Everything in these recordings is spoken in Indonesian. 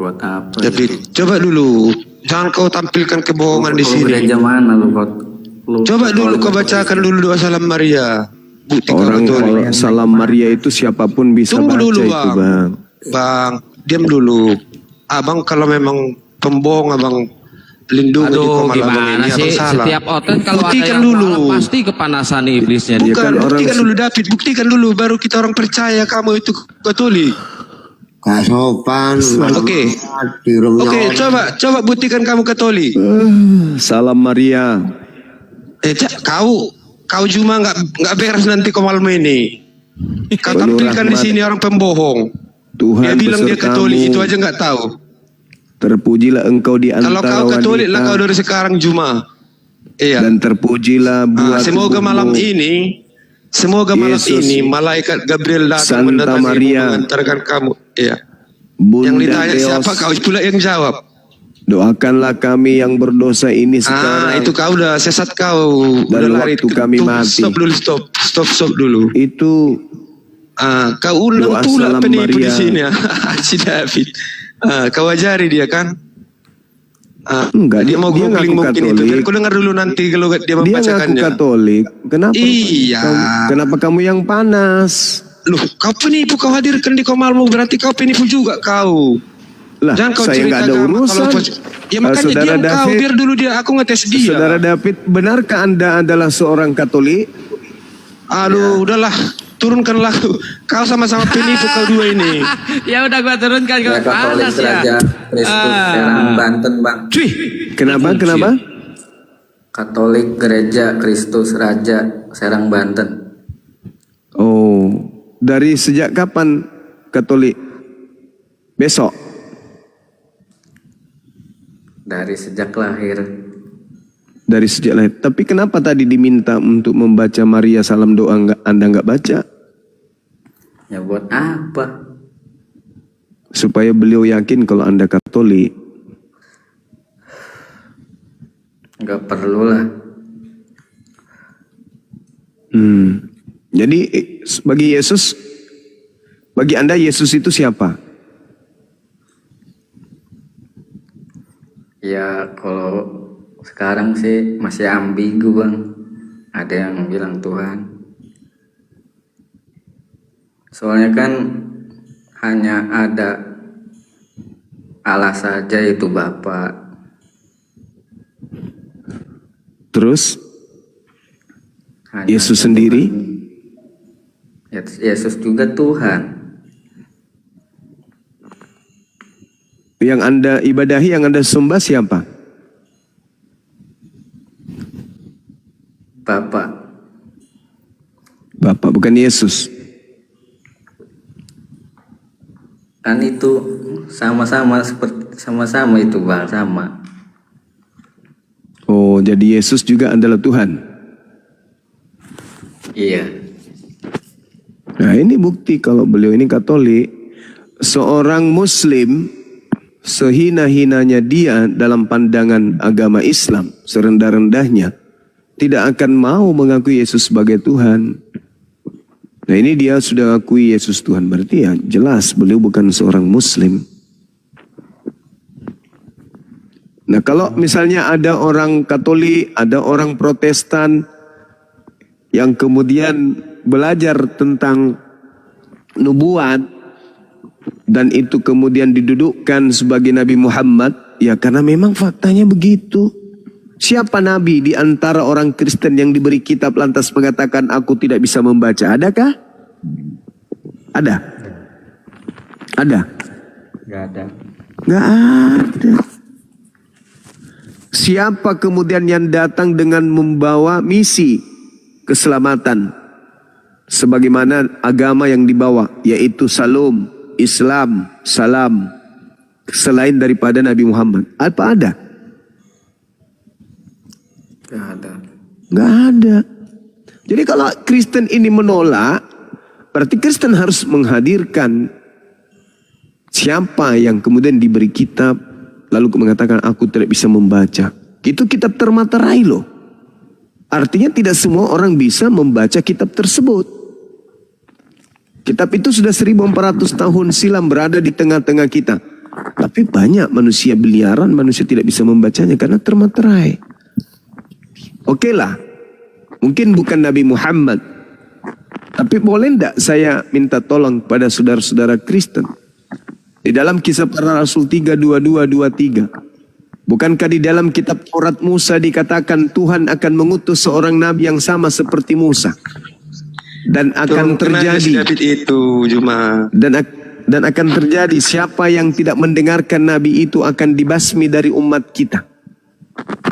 Buat apa? David, coba dulu. Jangan kau tampilkan kebohongan di sini. Gereja mana lu? Coba dulu kau bacakan dulu doa Salam Maria. Bukti Orang kau betul. kalau Salam Maria itu siapapun bisa Tunggu baca dulu, itu, Bang. Bang, diam dulu. Abang kalau memang pembohong, abang lindungi di Aduh, komal abang gimana ini. sih? Abang salah. Setiap outlet kalau ada Buktikan yang dulu. salah, pasti kepanasan iblisnya dia. Bukan, kan orang buktikan dulu David, buktikan dulu. Baru kita orang percaya kamu itu Katolik. Gak sopan. Oke. Oke, coba buktikan kamu Katolik. Salam Maria. Kau cuma nggak beres nanti kau malam ini. Kau Penuh tampilkan di rahmat. sini orang pembohong. Tuhan Dia bilang dia besertamu. Katolik, itu aja nggak tahu. Terpujilah engkau di Kalau antara kau Katolik lah kau wanita. dari sekarang Juma. Iya. Dan terpujilah buah Semoga tubuhmu. malam ini, Yesus. malaikat Gabriel datang Santa mendatangimu, Maria. mengantarkan kamu. Iya. Bunda Yang ditanya Theos, siapa, kau pula yang jawab. doakanlah kami yang berdosa ini sekarang. Itu kau udah sesat kau. Dan Udah lari. waktu kami mati. Stop dulu, stop dulu. Itu Kau undang Doa pula Salam penipu di Maria. sini. Si David. Kau ajari dia kan? enggak, Dia mau dia googling ngaku mungkin itu. Katolik. Biar kau dengar dulu nanti kalau dia Dia ngaku membacakannya. Katolik. Kenapa? Iya. Kenapa kamu yang panas? Loh, kau penipu, kau hadirkan di komalmu, berarti kau penipu juga kau. Lah, Jangan kau saya cerita nggak ada agama urusan. Ya makanya Saudara diam kau, David, biar dulu dia, aku ngetes dia. Saudara David, benarkah Anda adalah seorang Katolik? Aduh, udahlah, turunkanlah. Kau sama-sama penipu kau dua ini. Ya udah gua turunkan Ya, ke Katolik panas ya. Gereja Kristus Serang Banten, Bang. Cuy, Kenapa? Katolik Gereja Kristus Raja Serang Banten. Oh, dari sejak kapan Katolik? Besok? Dari sejak lahir. Dari sejak lahir. Tapi kenapa tadi diminta untuk membaca Maria Salam doa Anda nggak baca? Ya buat apa? Supaya beliau yakin kalau Anda Katolik. Nggak perlu lah. Jadi bagi Anda Yesus itu siapa? Ya kalau sekarang sih masih ambigu, Bang. Ada yang bilang Tuhan. Soalnya kan hanya ada Allah saja, itu Bapa. Terus Hanya Yesus ada sendiri? Tuhan. Yesus juga Tuhan. Yang Anda ibadahi, yang Anda sembah siapa? Bapa. Bapak, bukan Yesus. Kan itu sama-sama itu, Bang, sama. Oh, jadi Yesus juga adalah Tuhan. Iya. Nah, ini bukti kalau beliau ini Katolik. Seorang Muslim, sehina-hinanya dia dalam pandangan agama Islam, serendah-rendahnya, tidak akan mau mengakui Yesus sebagai Tuhan. Nah, ini dia sudah akui Yesus Tuhan, berarti ya jelas beliau bukan seorang Muslim. Nah, kalau misalnya ada orang Katolik, ada orang Protestan yang kemudian belajar tentang nubuat dan itu kemudian didudukkan sebagai Nabi Muhammad, ya karena memang faktanya begitu. Siapa Nabi di antara orang Kristen yang diberi kitab lantas mengatakan aku tidak bisa membaca? Adakah? Ada? Ada? Gak ada. Nggak ada. Siapa kemudian yang datang dengan membawa misi keselamatan sebagaimana agama yang dibawa, yaitu Salam, Islam, Salam, selain daripada Nabi Muhammad? Apa ada? Gak ada. Nggak ada. Jadi kalau Kristen ini menolak, berarti Kristen harus menghadirkan siapa yang kemudian diberi kitab lalu mengatakan aku tidak bisa membaca. Itu kitab termaterai loh. Artinya tidak semua orang bisa membaca kitab tersebut. Kitab itu sudah 1400 tahun silam berada di tengah-tengah kita. Tapi banyak manusia biliaran, manusia tidak bisa membacanya karena termaterai. Oke lah, mungkin bukan Nabi Muhammad. Tapi boleh tidak saya minta tolong pada saudara-saudara Kristen? Di dalam Kisah Para Rasul 3:22-23. Bukankah di dalam kitab Taurat Musa dikatakan Tuhan akan mengutus seorang nabi yang sama seperti Musa? Dan akan terjadi itu Juma. Dan akan terjadi siapa yang tidak mendengarkan nabi itu akan dibasmi dari umat kita.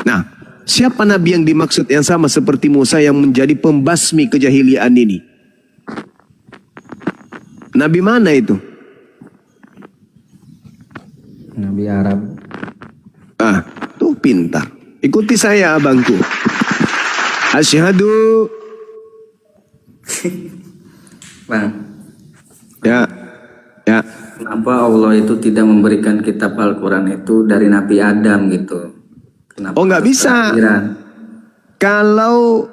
Nah, siapa nabi yang dimaksud yang sama seperti Musa yang menjadi pembasmi kejahiliaan ini? Nabi mana itu? Nabi Arab. Ah, tuh pintar. Ikuti saya abangku. Asyhadu. Bang, Ya. kenapa Allah itu tidak memberikan kitab Al-Quran itu dari Nabi Adam gitu? Kenapa Oh, nggak bisa. kerakhiran? Kalau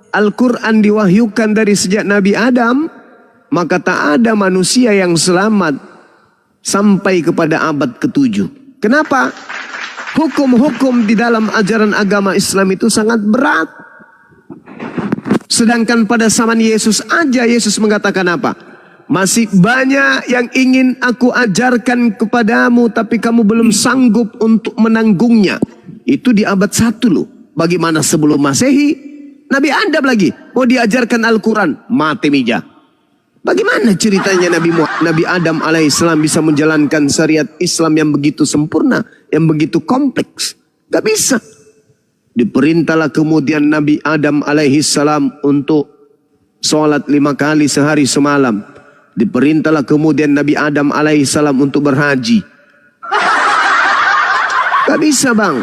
Al-Quran diwahyukan dari sejak Nabi Adam, maka tak ada manusia yang selamat sampai kepada abad ke-7. Kenapa? Hukum-hukum di dalam ajaran agama Islam itu sangat berat. Sedangkan pada zaman Yesus aja, Yesus mengatakan apa? Masih banyak yang ingin aku ajarkan kepadamu, tapi kamu belum sanggup untuk menanggungnya. Itu di abad 1 loh. Bagaimana sebelum Masehi? Nabi Adam lagi mau diajarkan Al-Quran, mati meja. Bagaimana ceritanya Nabi Adam alaihissalam bisa menjalankan syariat Islam yang begitu sempurna, yang begitu kompleks? Gak bisa. Diperintahlah kemudian Nabi Adam alaihissalam untuk sholat 5 kali sehari semalam. Diperintahlah kemudian Nabi Adam alaihissalam untuk berhaji. Gak bisa bang.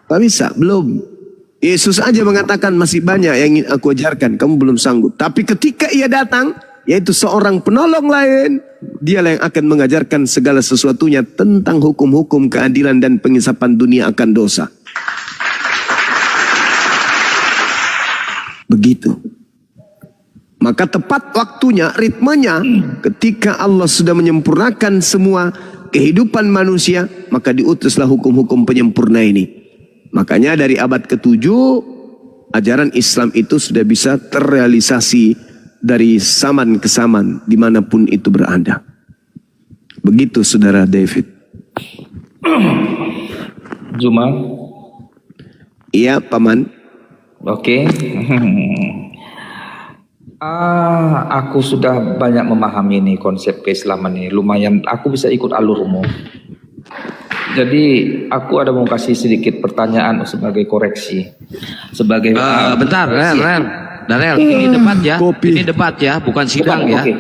Gak bisa, belum. Yesus aja mengatakan masih banyak yang ingin aku ajarkan, kamu belum sanggup. Tapi ketika ia datang, yaitu seorang penolong lain, dialah yang akan mengajarkan segala sesuatunya tentang hukum-hukum keadilan dan pengisapan dunia akan dosa. Begitu. Maka tepat waktunya, ritmenya, ketika Allah sudah menyempurnakan semua kehidupan manusia, maka diutuslah hukum-hukum penyempurna ini. Makanya dari abad ke-7, ajaran Islam itu sudah bisa terrealisasi dari zaman ke zaman, dimanapun itu berada. Begitu saudara David. Juma. Iya paman. Oke. Aku sudah banyak memahami nih konsep keislaman nih. Lumayan, aku bisa ikut alurmu. Jadi aku ada mau kasih sedikit pertanyaan sebagai koreksi. Sebagai Bentar, Darel, ini debat ya. Kopi. Ini debat ya, bukan sidang ya. Oke.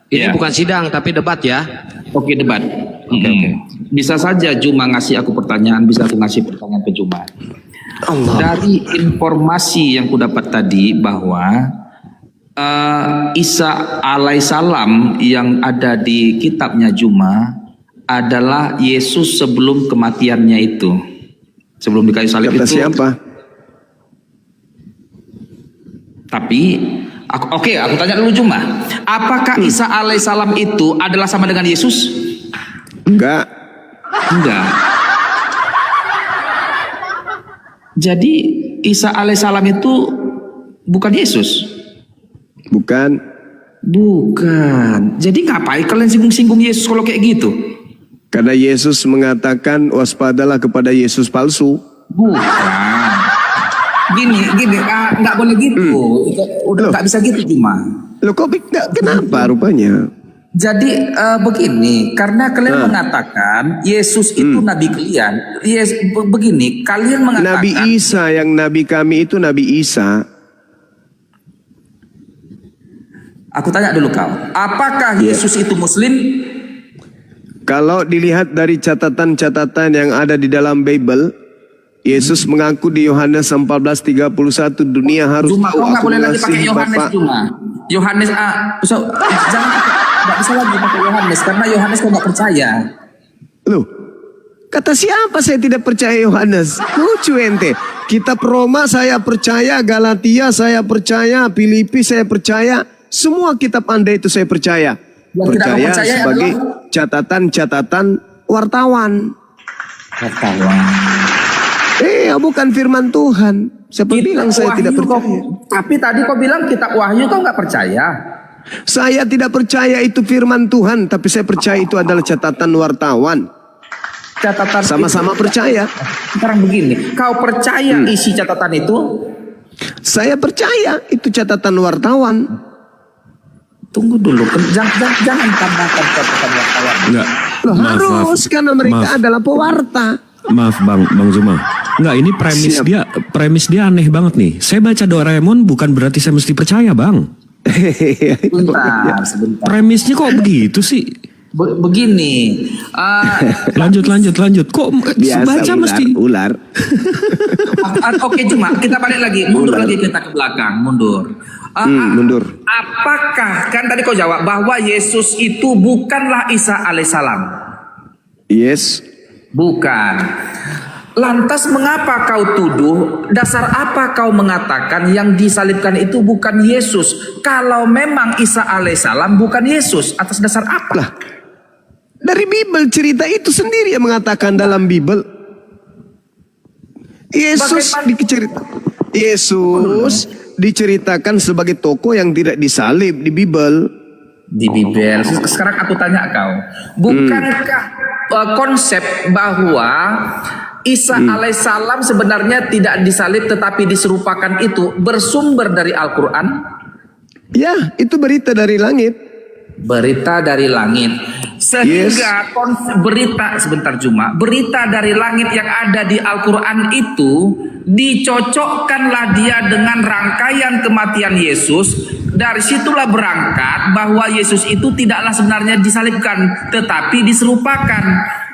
Ini Ya. bukan sidang tapi debat ya. Oke, debat. Bisa saja Juma ngasih aku pertanyaan, bisa aku ngasih pertanyaan ke Juma. Dari informasi yang kudapat tadi bahwa Isa alaihissalam yang ada di kitabnya Juma adalah Yesus sebelum kematiannya itu, sebelum di kayu salib Kata itu. siapa? Tapi aku tanya dulu Juma, apakah Isa alaihissalam itu adalah sama dengan Yesus? Enggak. Enggak. Jadi Isa alaihissalam itu bukan Yesus? Bukan. Bukan. Jadi ngapain kalian singgung-singgung Yesus kalau kayak gitu? Karena Yesus mengatakan waspadalah kepada Yesus palsu. Bukan. Gini, nggak boleh gitu. Udah nggak bisa gitu Juma. Loh kok kenapa rupanya? Jadi begini, karena kalian mengatakan Yesus itu nabi kalian. Begini, kalian mengatakan Nabi Isa, yang nabi kami itu Nabi Isa. Aku tanya dulu kau, apakah Yesus itu Muslim? Kalau dilihat dari catatan-catatan yang ada di dalam Bible, Yesus mengaku di Yohanes 14:31 dunia harus Cuma tahu kau nggak aku boleh lagi pakai mengasihi Yohanes Bapa. cuma. Yohanes jangan nggak bisa lagi pakai Yohanes karena Yohanes kau nggak percaya. Loh, kata siapa saya tidak percaya Yohanes? Lucu ente. Kitab Roma saya percaya, Galatia saya percaya, Filipi saya percaya. Semua kitab Anda itu saya percaya. Yang tidak Percaya mempercayai sebagai adalah- catatan-catatan wartawan. Wartawan. Bukan firman Tuhan. Siapa bilang saya tidak percaya? Tapi tadi kau bilang kitab Wahyu kau nggak percaya. Saya tidak percaya itu firman Tuhan, tapi saya percaya itu adalah catatan wartawan. Catatan Sama-sama percaya. Sekarang begini, kau percaya isi catatan itu? Saya percaya itu catatan wartawan. Tunggu dulu, jangan tambahkan catatan wartawan. Enggak. Loh, harus karena mereka adalah pewarta. Maaf Bang Zuma. Enggak, ini premis dia aneh banget nih. Saya baca Doraemon bukan berarti saya mesti percaya, Bang. Sebentar. Premisnya kok begitu sih? Begini. Lanjut. Kok Biasa baca mesti ular. Oke, cuma kita balik lagi, mundur lagi kita ke belakang, mundur. Mundur. Apakah kan tadi kau jawab bahwa Yesus itu bukanlah Isa alaihissalam? Yes. Bukan. Lantas mengapa kau tuduh? Dasar apa kau mengatakan yang disalibkan itu bukan Yesus? Kalau memang Isa alaihissalam bukan Yesus, atas dasar apa? Lah, dari Bible cerita itu sendiri yang mengatakan dalam Bible. Yesus diceritakan sebagai tokoh yang tidak disalib di Bible. Di Bible. Sekarang aku tanya kau, bukankah konsep bahwa Isa alaihissalam sebenarnya tidak disalib tetapi diserupakan itu bersumber dari Al-Quran? Ya, itu berita dari langit. Berita dari langit. Sehingga berita dari langit yang ada di Al-Quran itu dicocokkanlah dia dengan rangkaian kematian Yesus. Dari situlah berangkat bahwa Yesus itu tidaklah sebenarnya disalibkan tetapi diserupakan.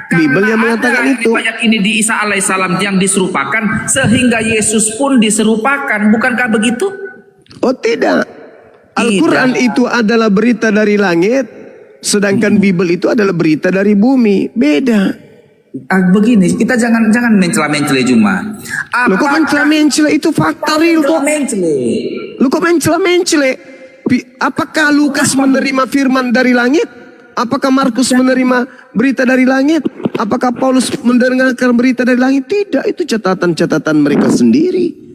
Bible yang mengatakan itu. Ayat ini di Isa alaihissalam yang diserupakan sehingga Yesus pun diserupakan. Bukankah begitu? Oh tidak. Al-Quran itu adalah berita dari langit, sedangkan Bible itu adalah berita dari bumi. Beda. Begini, kita jangan mencela-mencela cuma. Lo kok mencela-mencela, itu fakta real kok. Lo kok mencela-mencela? Apakah Lukas menerima firman dari langit? Apakah Markus menerima berita dari langit? Apakah Paulus mendengarkan berita dari langit? Tidak, itu catatan-catatan mereka sendiri.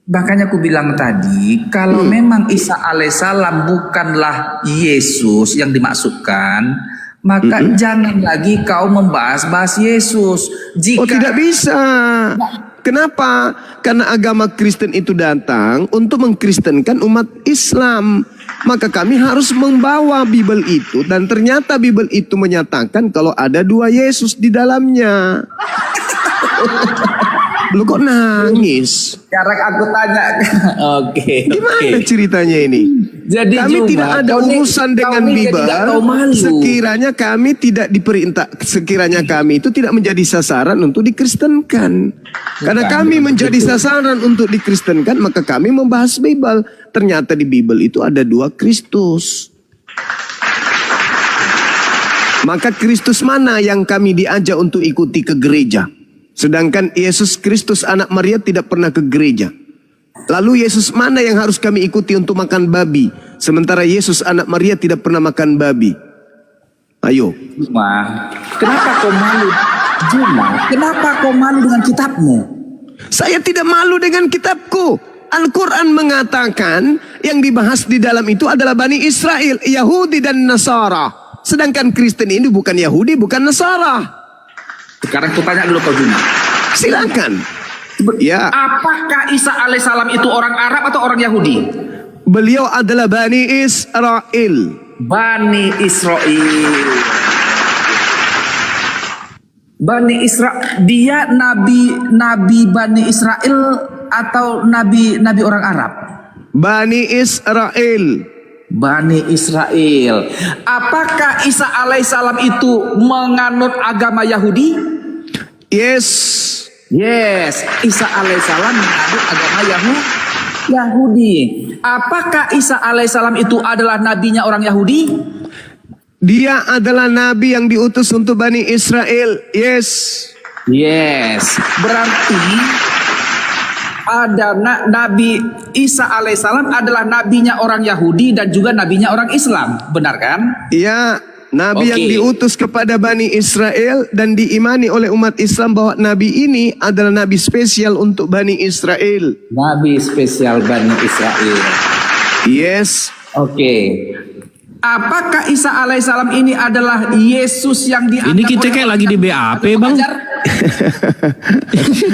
Makanya aku bilang tadi, kalau memang Isa alaihissalam bukanlah Yesus yang dimaksudkan, maka jangan lagi kau membahas-bahas Yesus. Oh tidak bisa. Kenapa? Karena agama Kristen itu datang untuk mengkristenkan umat Islam. Maka kami harus membawa Bible itu, dan ternyata Bible itu menyatakan kalau ada 2 Yesus di dalamnya. Lu kok nangis? Sekarang aku tanya. Oke. Gimana ceritanya ini? Jadi kami tidak ada urusan dengan Bible. Sekiranya kami tidak diperintah, sekiranya kami itu tidak menjadi sasaran untuk dikristenkan. Karena kami menjadi sasaran untuk dikristenkan, maka kami membahas Bible. Ternyata di Bible itu ada 2 Kristus. Maka Kristus mana yang kami diajak untuk ikuti ke gereja? Sedangkan Yesus Kristus anak Maria tidak pernah ke gereja. Lalu Yesus mana yang harus kami ikuti untuk makan babi? Sementara Yesus anak Maria tidak pernah makan babi. Ayo. Juma, kenapa kau malu? Juma, kenapa kau malu dengan kitabmu? Saya tidak malu dengan kitabku. Al-Quran mengatakan yang dibahas di dalam itu adalah Bani Israel, Yahudi dan Nasara. Sedangkan Kristen ini bukan Yahudi, bukan Nasara. Sekarang aku tanya dulu kau Juma. Silakan. Ya. Apakah Isa alaihissalam itu orang Arab atau orang Yahudi? Beliau adalah Bani Israel. Bani Israel. Bani Israel. Dia nabi Bani Israel atau nabi orang Arab? Bani Israel. Bani Israel. Apakah Isa alaihissalam itu menganut agama Yahudi? Yes. Isa alaihissalam menganut agama Yahudi. Apakah Isa alaihissalam itu adalah nabinya orang Yahudi? Dia adalah nabi yang diutus untuk Bani Israel. Yes. Berarti ada Nabi Isa alaihissalam adalah nabinya orang Yahudi dan juga nabinya orang Islam, benar kan? Iya. Nabi yang diutus kepada Bani Israel dan diimani oleh umat Islam bahwa Nabi ini adalah Nabi spesial untuk Bani Israel. Nabi spesial Bani Israel. Yes. Oke. Apakah Isa alaihissalam ini adalah Yesus yang dianggap Ini kita oleh kayak lagi di BAP, Bang. pengajar?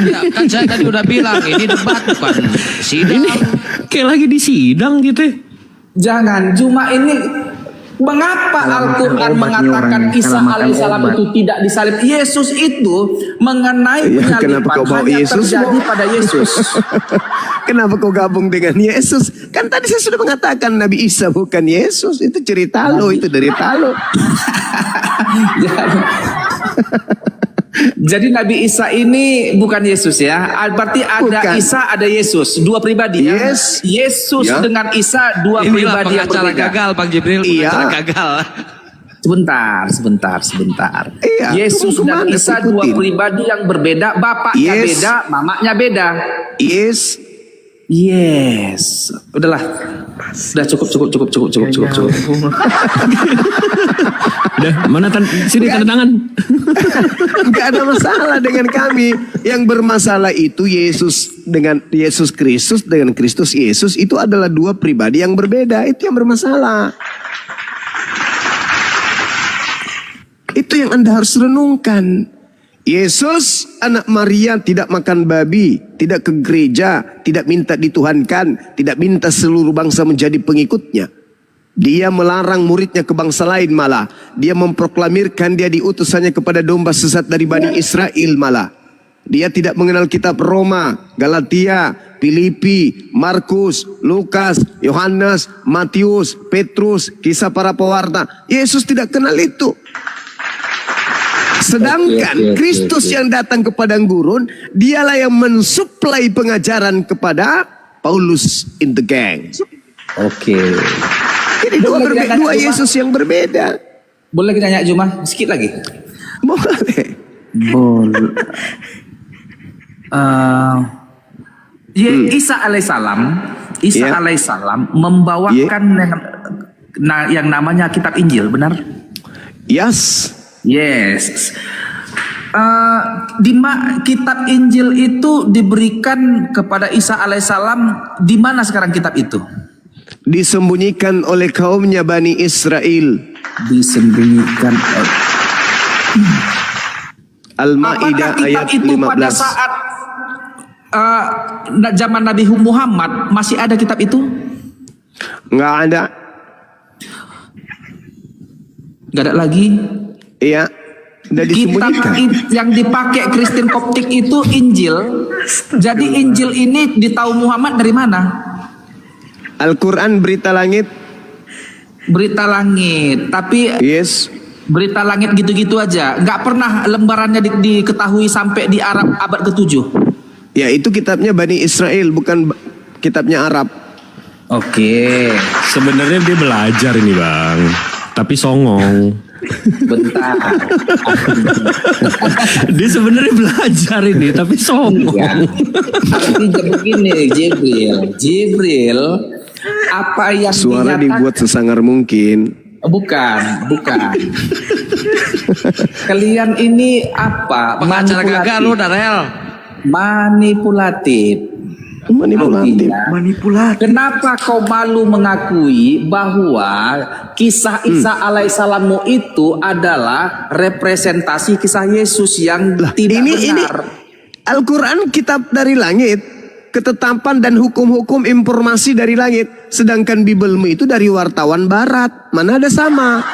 Ya, kan saya tadi udah bilang ini debat bukan sidang. Ini kayak lagi di sidang gitu. Jangan, cuma ini mengapa Al-Quran mengatakan Isa alaihissalam itu tidak disalib? Yesus itu mengenai Ya, kenapa penyaliban kau bawa hanya Yesus, terjadi Bang? pada Yesus. Kenapa kau gabung dengan Yesus? Kan tadi saya sudah mengatakan Nabi Isa bukan Yesus. Itu cerita lo, itu derita lo. Jadi Nabi Isa ini bukan Yesus ya. Berarti ada Bukan. Isa, ada Yesus, dua pribadi ya. Yes. Yesus Ya. dengan Isa dua Inilah pribadi yang pengacara berbeda. gagal, Bang Jibril. Iya. Pengacara gagal. Sebentar. Iya, Yesus kamu dan kemana Isa dua ikutin? pribadi yang berbeda. Bapaknya Yes. beda, mamanya beda. Yes. Yes. Udahlah. Udah cukup. Udah, mana sini tanda tangan. Enggak ada masalah dengan kami. Yang bermasalah itu Yesus dengan Yesus Kristus dengan Kristus Yesus itu adalah dua pribadi yang berbeda. Itu yang bermasalah. Itu yang Anda harus renungkan. Yesus anak Maria tidak makan babi, tidak ke gereja, tidak minta dituhankan, tidak minta seluruh bangsa menjadi pengikutnya. Dia melarang muridnya ke bangsa lain malah. Dia memproklamirkan dia diutusannya kepada domba sesat dari Bani Israel malah. Dia tidak mengenal kitab Roma, Galatia, Filipi, Markus, Lukas, Yohanes, Matius, Petrus, kisah para pewarta. Yesus tidak kenal itu. Sedangkan Kristus yang datang ke padang gurun, dialah yang mensuplai pengajaran kepada Paulus in the gang. Oke. Jadi dua Yesus yang berbeda. Boleh kita nanya Juma? Sedikit lagi. Boleh. Boleh. Isa alaihissalam membawakan yang namanya kitab Injil, benar? Yes. Yes. Kitab Injil itu diberikan kepada Isa alaihissalam. Di mana sekarang kitab itu? Disembunyikan oleh kaumnya Bani Israel. Disembunyikan. Al-Maidah Apakah ayat kitab itu pada 15. saat zaman Nabi Muhammad masih ada kitab itu? Nggak ada. Gak ada lagi. Iya. Udah Kitab disembunyikan. yang dipakai Kristen Koptik itu Injil. Jadi Injil ini ditahu Muhammad dari mana? Al-Quran berita langit. Berita langit. Tapi Yes. berita langit gitu-gitu aja. Nggak pernah lembarannya diketahui sampai di Arab abad ke-7. Ya itu kitabnya Bani Israel, bukan kitabnya Arab. Oke. Sebenarnya dia belajar ini, Bang. Tapi songong. Bentar. Dia sebenarnya belajar ini, tapi songong. Ya. Artinya begini, Jibril, apa yang Suara dinyatakan? dibuat sesangar mungkin. Bukan. Kalian ini apa? Pengacara gagal lu, Darel. Manipulatif. Manipulatif. Artinya, kenapa kau malu mengakui bahwa kisah Isa alaihissalammu itu adalah representasi kisah Yesus yang tidak benar? Al-Quran kitab dari langit, ketetapan dan hukum-hukum informasi dari langit, sedangkan Bibelmu itu dari wartawan barat. Mana ada sama?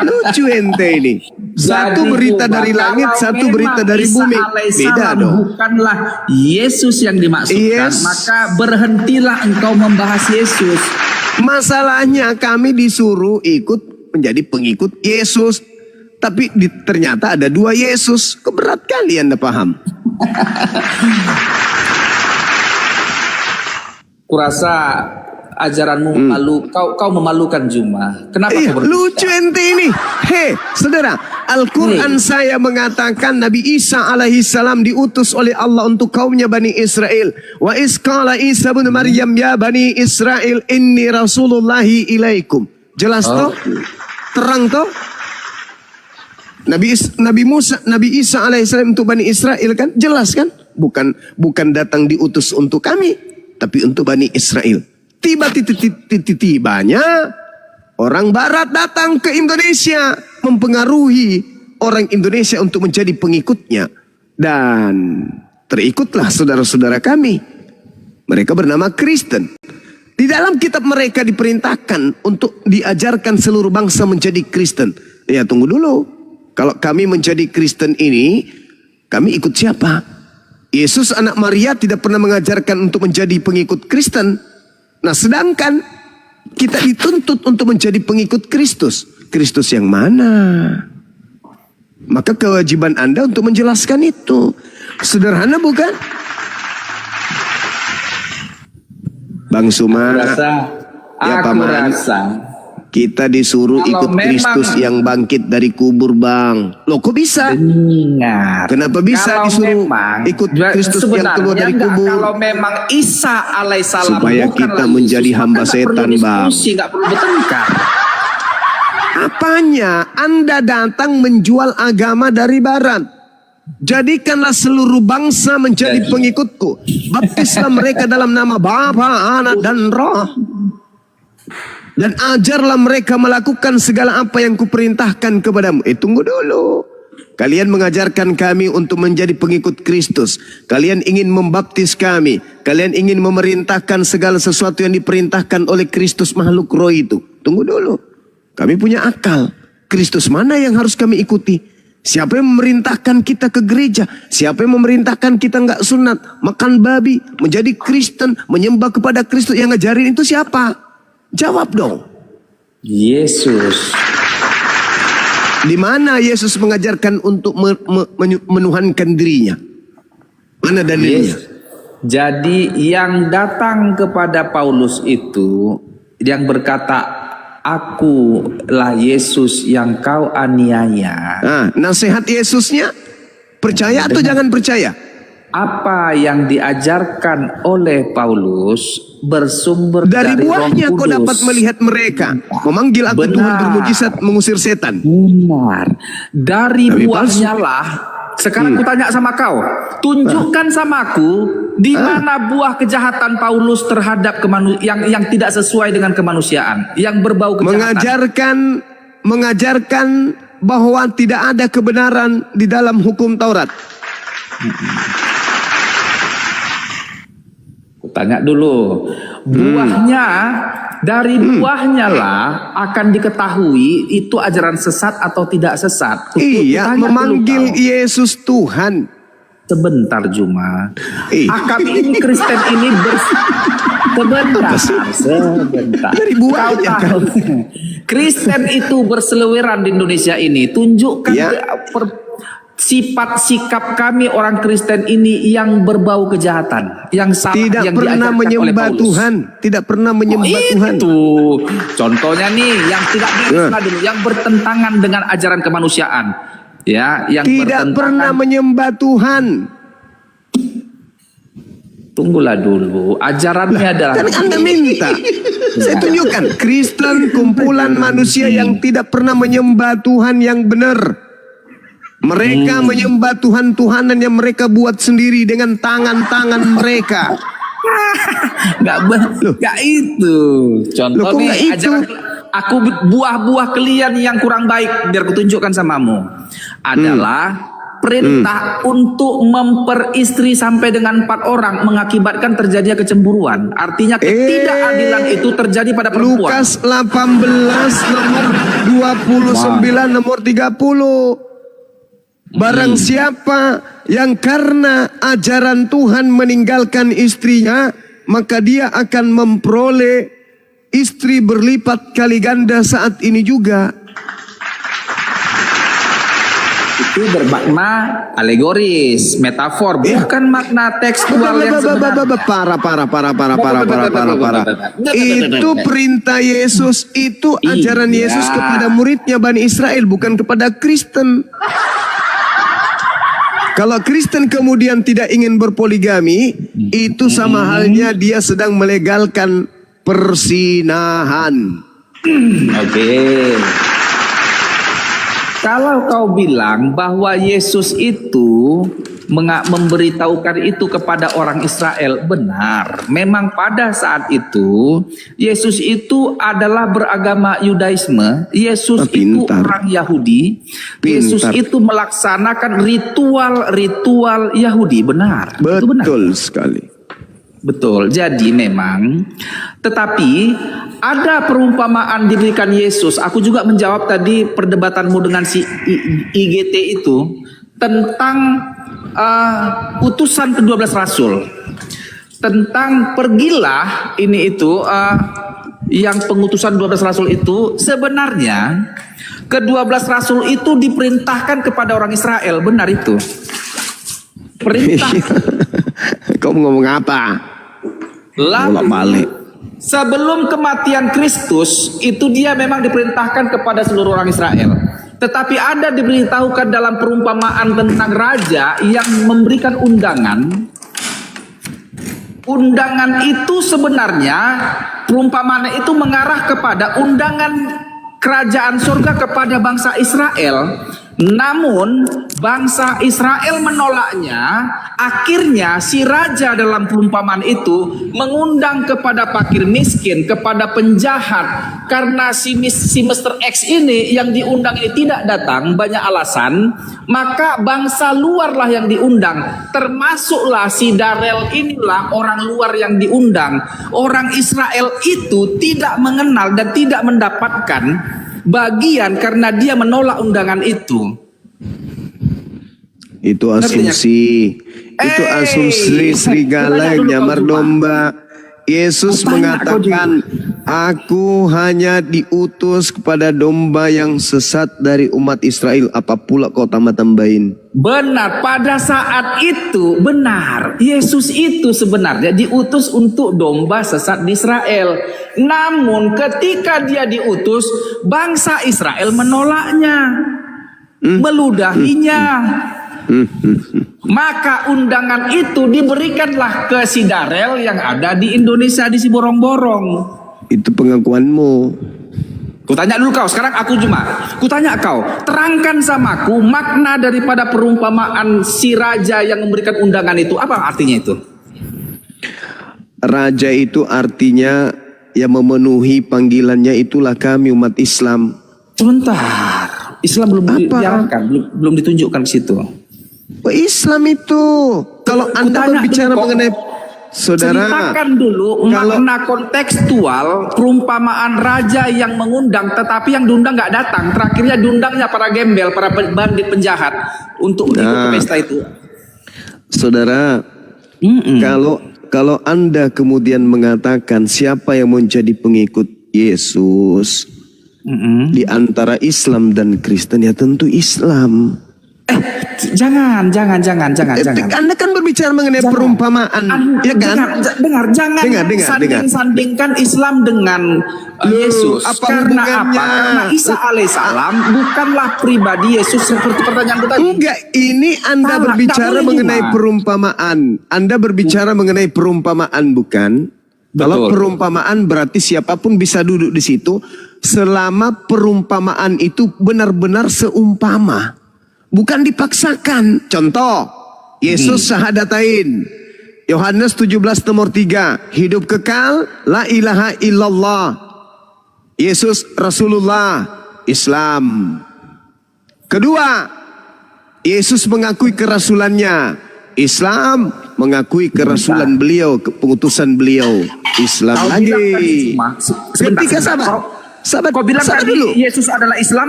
Lucu ente ini. Satu Jadi, berita Tuhan, dari langit, kalau satu memang berita dari Isa bumi. alaihissalam Beda dong. bukanlah Yesus yang dimaksudkan, Yes. maka berhentilah engkau membahas Yesus. Masalahnya kami disuruh ikut menjadi pengikut Yesus. Tapi ternyata ada dua Yesus. Keberat kali Anda paham. Kurasa ajaranmu malu, kau memalukan Juma. Kenapa Iya, kau berdusta? lucu ente ini. Hei, saudara, Al-Quran saya mengatakan Nabi Isa alaihissalam diutus oleh Allah untuk kaumnya Bani Israel. Wa isqala Isa bin Maryam ya Bani Israel inni rasulullahi ilaikum. Jelas toh? Terang toh? Nabi Isa alaihissalam untuk Bani Israel kan jelas kan? Bukan datang diutus untuk kami, tapi untuk Bani Israel. Tiba-tibanya orang Barat datang ke Indonesia, mempengaruhi orang Indonesia untuk menjadi pengikutnya, dan terikutlah saudara-saudara kami. Mereka bernama Kristen. Di dalam kitab mereka diperintahkan untuk diajarkan seluruh bangsa menjadi Kristen. Ya, tunggu dulu. Kalau kami menjadi Kristen ini, kami ikut siapa? Yesus anak Maria tidak pernah mengajarkan untuk menjadi pengikut Kristen. Nah, sedangkan kita dituntut untuk menjadi pengikut Kristus. Kristus yang mana? Maka kewajiban Anda untuk menjelaskan itu. Sederhana bukan? Bang Suma, ya Paman, kita disuruh Kalau ikut Kristus memang- yang bangkit dari kubur, Bang. Loh, kok bisa? Dengar. Kenapa bisa Kalau disuruh memang- ikut Kristus yang sebenarnya keluar dari enggak, kubur? Kalau memang Isa alaihissalam Supaya bukanlah kita Yesus, menjadi maka hamba nggak setan, perlu Bang. diskusi, nggak perlu bertengkar. Apanya? Anda datang menjual agama dari Barat. Jadikanlah seluruh bangsa menjadi pengikutku. Baptislah mereka dalam nama Bapa, Anak, dan Roh. Dan ajarlah mereka melakukan segala apa yang kuperintahkan kepadamu. Tunggu dulu. Kalian mengajarkan kami untuk menjadi pengikut Kristus. Kalian ingin membaptis kami. Kalian ingin memerintahkan segala sesuatu yang diperintahkan oleh Kristus makhluk roh itu. Tunggu dulu. Kami punya akal. Kristus mana yang harus kami ikuti? Siapa yang memerintahkan kita ke gereja? Siapa yang memerintahkan kita nggak sunat, makan babi, menjadi Kristen, menyembah kepada Kristus? Yang ngajarin itu siapa? Jawab dong. Yesus. Di mana Yesus mengajarkan untuk menuhankan dirinya? Mana dalilnya? Jadi yang datang kepada Paulus itu yang berkata, akulah Yesus yang kau aniaya. Nah, nasihat Yesusnya percaya atau jangan percaya? Apa yang diajarkan oleh Paulus bersumber Dari dari buahnya Roh kau Kudus. dapat melihat mereka. Memanggil aku Benar. Tuhan, bermujizat, mengusir setan. Benar. Dari Tapi buahnya lah. Sekarang aku tanya sama kau, tunjukkan sama aku di mana buah kejahatan Paulus terhadap yang tidak sesuai dengan kemanusiaan, yang berbau kejahatan. Mengajarkan bahwa tidak ada kebenaran di dalam hukum Taurat. Tanya dulu, buahnya dari buahnya lah akan diketahui itu ajaran sesat atau tidak sesat. Iya, Tanya dulu memanggil kau. Yesus Tuhan. Sebentar Juma. Kami ini Kristen ini sebentar. Dari Kau buahnya, tahu, Kristen itu berseliweran di Indonesia ini. Tunjukkan Ya. sifat sikap kami orang Kristen ini yang berbau kejahatan, yang salah, Tidak yang pernah diajarkan oleh menyembah Paulus. Tuhan. Tidak pernah menyembah Tuhan. Itu contohnya nih yang tidak bisa dulu, yang bertentangan dengan ajaran kemanusiaan, ya, yang Tidak bertentangan. pernah menyembah Tuhan. Tunggulah dulu, ajarannya adalah Kan Anda minta. Saya tunjukkan. Kristen kumpulan manusia yang tidak pernah menyembah Tuhan yang benar. Mereka menyembah Tuhan-Tuhanan yang mereka buat sendiri dengan tangan-tangan mereka. nggak itu. Contoh Loh, kok nih, nggak itu? ajaran aku buah-buah kalian yang kurang baik biar kutunjukkan samamu adalah perintah untuk memperistri sampai dengan 4 orang mengakibatkan terjadinya kecemburuan. Artinya ketidakadilan itu terjadi pada perempuan. Lukas 18 nomor 29 nomor 30. Barang siapa yang karena ajaran Tuhan meninggalkan istrinya, maka dia akan memperoleh istri berlipat kali ganda saat ini juga. Itu bermakna alegoris, metafor, bukan makna tekstual yang sebenarnya. Para. Itu perintah Yesus, itu ajaran Iya. Yesus kepada muridnya Bani Israel, bukan kepada Kristen. Kalau Kristen kemudian tidak ingin berpoligami, itu sama halnya dia sedang melegalkan persinahan. Oke. Kalau kau bilang bahwa Yesus itu memberitahukan itu kepada orang Israel, benar. Memang pada saat itu Yesus itu adalah beragama Yudaisme. Yesus itu orang Yahudi. Yesus itu melaksanakan ritual-ritual Yahudi, benar. Itu benar. Betul sekali. Betul. Jadi memang, tetapi ada perumpamaan diberikan Yesus. Aku juga menjawab tadi perdebatanmu dengan si IGT itu tentang utusan ke-12 rasul. Tentang pergilah ini itu yang pengutusan 12 rasul itu sebenarnya ke-12 rasul itu diperintahkan kepada orang Israel, benar itu. Perintah. Kau ngomong apa? Lalu sebelum kematian Kristus itu dia memang diperintahkan kepada seluruh orang Israel. Tetapi ada diberitahukan dalam perumpamaan tentang raja yang memberikan undangan. Undangan itu sebenarnya perumpamaan itu mengarah kepada undangan kerajaan surga kepada bangsa Israel. Namun bangsa Israel menolaknya. Akhirnya si raja dalam perumpamaan itu mengundang kepada fakir miskin, kepada penjahat. Karena si Mr. X ini yang diundang ini tidak datang, banyak alasan. Maka bangsa luarlah yang diundang. Termasuklah si Darel inilah orang luar yang diundang. Orang Israel itu tidak mengenal dan tidak mendapatkan bagian karena dia menolak undangan itu. Itu asumsi. Itu asumsi serigala yang nyamar domba. Yesus mengatakan, aku hanya diutus kepada domba yang sesat dari umat Israel. Apa pula kau tambah-tambahin? Benar, pada saat itu benar. Yesus itu sebenarnya diutus untuk domba sesat di Israel. Namun ketika dia diutus, bangsa Israel menolaknya, meludahinya. Maka undangan itu diberikanlah ke si Darel yang ada di Indonesia di Siborong-borong. Itu pengakuanmu. Kutanya dulu kau, sekarang aku cuma kutanya kau, terangkan samaku makna daripada perumpamaan si raja yang memberikan undangan itu. Apa artinya itu? Raja itu artinya yang memenuhi panggilannya, itulah kami umat Islam. Sebentar, Islam belum diarahkan, belum ditunjukkan ke situ. Islam itu, kalau Anda berbicara mengenai saudara, ceritakan dulu makna kontekstual perumpamaan raja yang mengundang, tetapi yang diundang nggak datang. Terakhirnya diundangnya para gembel, para bandit penjahat untuk ikut ke pesta itu. Saudara, kalau Anda kemudian mengatakan siapa yang menjadi pengikut Yesus di antara Islam dan Kristen, ya tentu Islam. Jangan. Anda kan berbicara mengenai perumpamaan, ya kan? Jangan sandingkan Islam dengan Yesus. Karena apa? Karena Isa alaihissalam bukanlah pribadi Yesus seperti pertanyaan tadi. Enggak, ini Anda berbicara mengenai perumpamaan. Anda berbicara mengenai perumpamaan, bukan? Kalau perumpamaan berarti siapapun bisa duduk di situ selama perumpamaan itu benar-benar seumpama. Bukan dipaksakan. Contoh, Yesus syahadatain. Yohanes 17 nomor 3. Hidup kekal, la ilaha illallah. Yesus Rasulullah, Islam. Kedua, Yesus mengakui kerasulannya. Islam mengakui kerasulan beliau, pengutusan beliau. Islam lagi. Ketika sahabat, kau bilang tadi dulu, Yesus adalah Islam.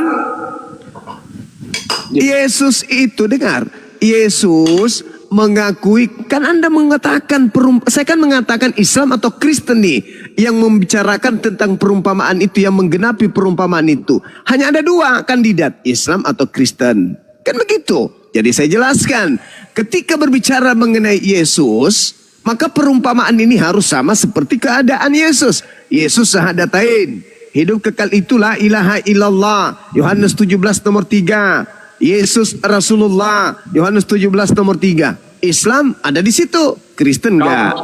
Yesus itu, dengar, Yesus mengakui, kan Anda mengatakan saya kan mengatakan Islam atau Kristen nih yang membicarakan tentang perumpamaan itu, yang menggenapi perumpamaan itu. Hanya ada dua kandidat, Islam atau Kristen. Kan begitu. Jadi saya jelaskan, ketika berbicara mengenai Yesus, maka perumpamaan ini harus sama seperti keadaan Yesus. Yesus syahadatain, hidup kekal itulah ilaha illallah. Yohanes 17 nomor 3. Yesus Rasulullah, Yohanes 17 nomor 3. Islam ada di situ, Kristen enggak.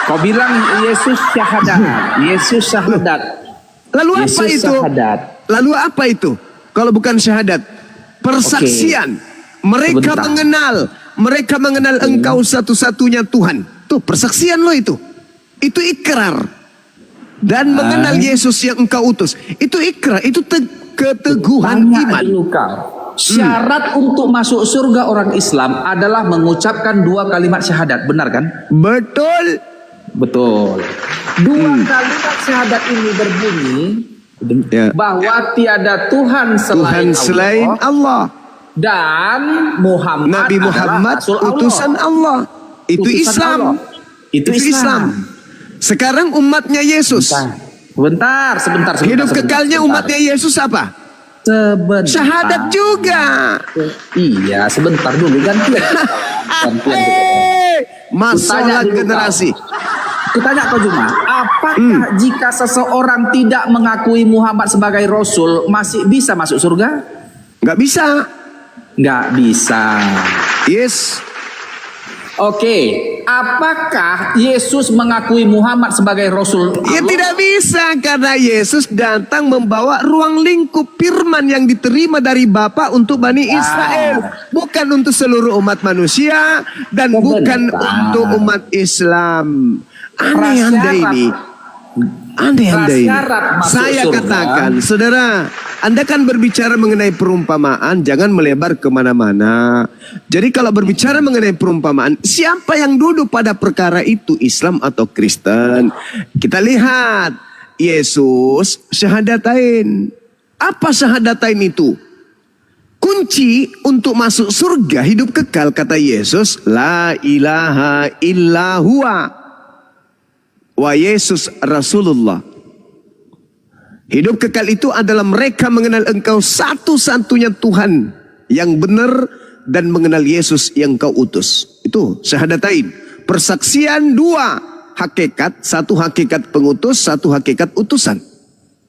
Kau bilang Yesus syahadat. Yesus syahadat. Lalu apa itu? Lalu apa itu? Kalau bukan syahadat? Persaksian. Mereka Sebentar. mereka mengenal engkau satu-satunya Tuhan. Tuh persaksian lo itu. Itu ikrar. Dan mengenal Yesus yang engkau utus. Itu ikrar, itu keteguhan Tanya iman. dulu kau. Syarat untuk masuk surga orang Islam adalah mengucapkan 2 kalimat syahadat, benar kan? Betul. Betul. 2 kalimat syahadat ini berbunyi Ya. bahwa tiada Tuhan Tuhan selain Allah. dan Muhammad Nabi Muhammad adalah Rasul Allah. utusan Allah. Itu Utusan Islam. Allah. Itu Islam. Sekarang umatnya Yesus. Sebentar. Hidup kekalnya umatnya Yesus apa? Sebentar. Syahadat juga. Iya, sebentar dulu gantian. Masalah dulu, generasi. Kutanya kau Juma, apakah jika seseorang tidak mengakui Muhammad sebagai Rasul masih bisa masuk surga? Nggak bisa. Nggak bisa. Yes. Oke, apakah Yesus mengakui Muhammad sebagai Rasul Ya Allah? tidak bisa karena Yesus datang membawa ruang lingkup firman yang diterima dari Bapa untuk Bani Israel, bukan untuk seluruh umat manusia dan bukan untuk umat Islam. Aneh-aneh ini. Aneh-aneh ini. Prasyarat masuk Saya surga. katakan, saudara, Anda kan berbicara mengenai perumpamaan, jangan melebar kemana-mana. Jadi kalau berbicara mengenai perumpamaan, siapa yang duduk pada perkara itu, Islam atau Kristen? Kita lihat, Yesus syahadatain. Apa syahadatain itu? Kunci untuk masuk surga hidup kekal, kata Yesus, la ilaha illa huwa. Wa Yesus Rasulullah. Hidup kekal itu adalah mereka mengenal engkau satu-satunya Tuhan yang benar dan mengenal Yesus yang kau utus. Itu syahadatain. Persaksian 2 hakikat, 1 hakikat pengutus, 1 hakikat utusan.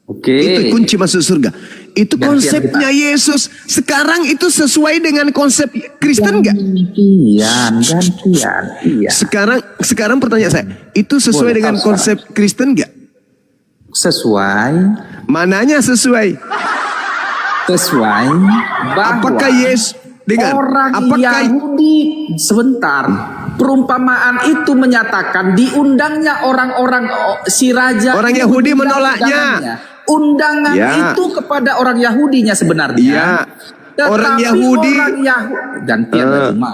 Oke. Itu kunci masuk surga. Itu Gantian konsepnya Yesus. Sekarang itu sesuai dengan konsep Kristen enggak? Gantian. Iya. Sekarang pertanyaan saya, itu sesuai Boleh, dengan kalau konsep Kristen enggak? Sesuai Mananya sesuai? bahwa Apakah Yesus orang apakah Yahudi sebentar, perumpamaan itu menyatakan diundangnya orang-orang si raja Orang itu Yahudi mengundang menolaknya. undangan Ya. itu kepada orang Yahudinya sebenarnya. Iya. Tetapi Orang Yahudi gantian cuma.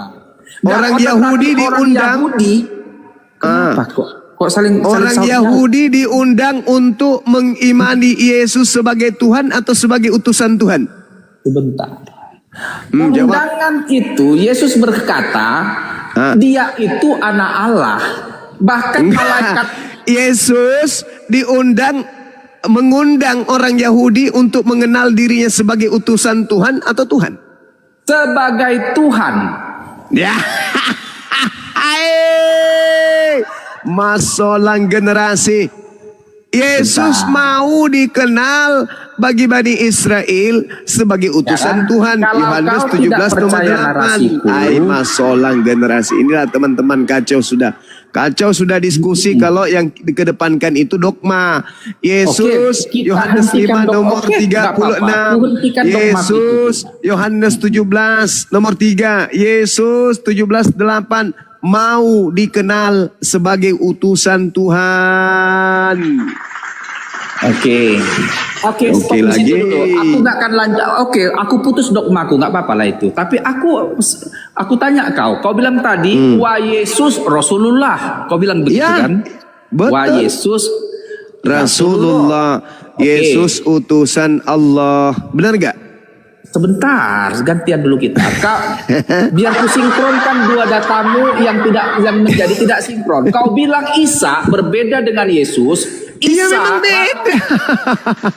orang Yahudi diundang. Kenapa kok saling Orang saling Yahudi diundang untuk mengimani Yesus sebagai Tuhan atau sebagai utusan Tuhan? sebentar. Jawab. Undangan itu Yesus berkata dia itu anak Allah. Bahkan malaikat Yesus mengundang orang Yahudi untuk mengenal dirinya sebagai utusan Tuhan atau Tuhan? sebagai Tuhan. Ya. Masalah generasi. Yesus mau dikenal bagi Bani Israel sebagai utusan Ya kan? Tuhan. Kalau Yohanes kau tidak 17 nomor percaya 8. narasiku. Masalah generasi. Inilah teman-teman kacau sudah. Kacau sudah diskusi kalau yang dikedepankan itu dogma. Yesus Oke, kita Yohanes 5 hentikan nomor Oke, nggak apa-apa. 36. Hentikan dogma Yesus Yohanes 17 nomor 3. Yesus 17:8 mau dikenal sebagai utusan Tuhan. Oke, stop di lagi. situ dulu. Aku nggak akan lanjut. Oke, aku putus dogmaku, nggak apa-apa lah itu. Tapi aku tanya kau bilang tadi, wah Yesus Rasulullah. Kau bilang begitu Ya, kan? betul. Wah Yesus Rasulullah. Oke. Yesus utusan Allah. Benar nggak? Sebentar, gantian dulu kita. Biar ku sinkronkan 2 datamu yang menjadi tidak sinkron. Kau bilang Isa berbeda dengan Yesus. Iya Isa, memang beda.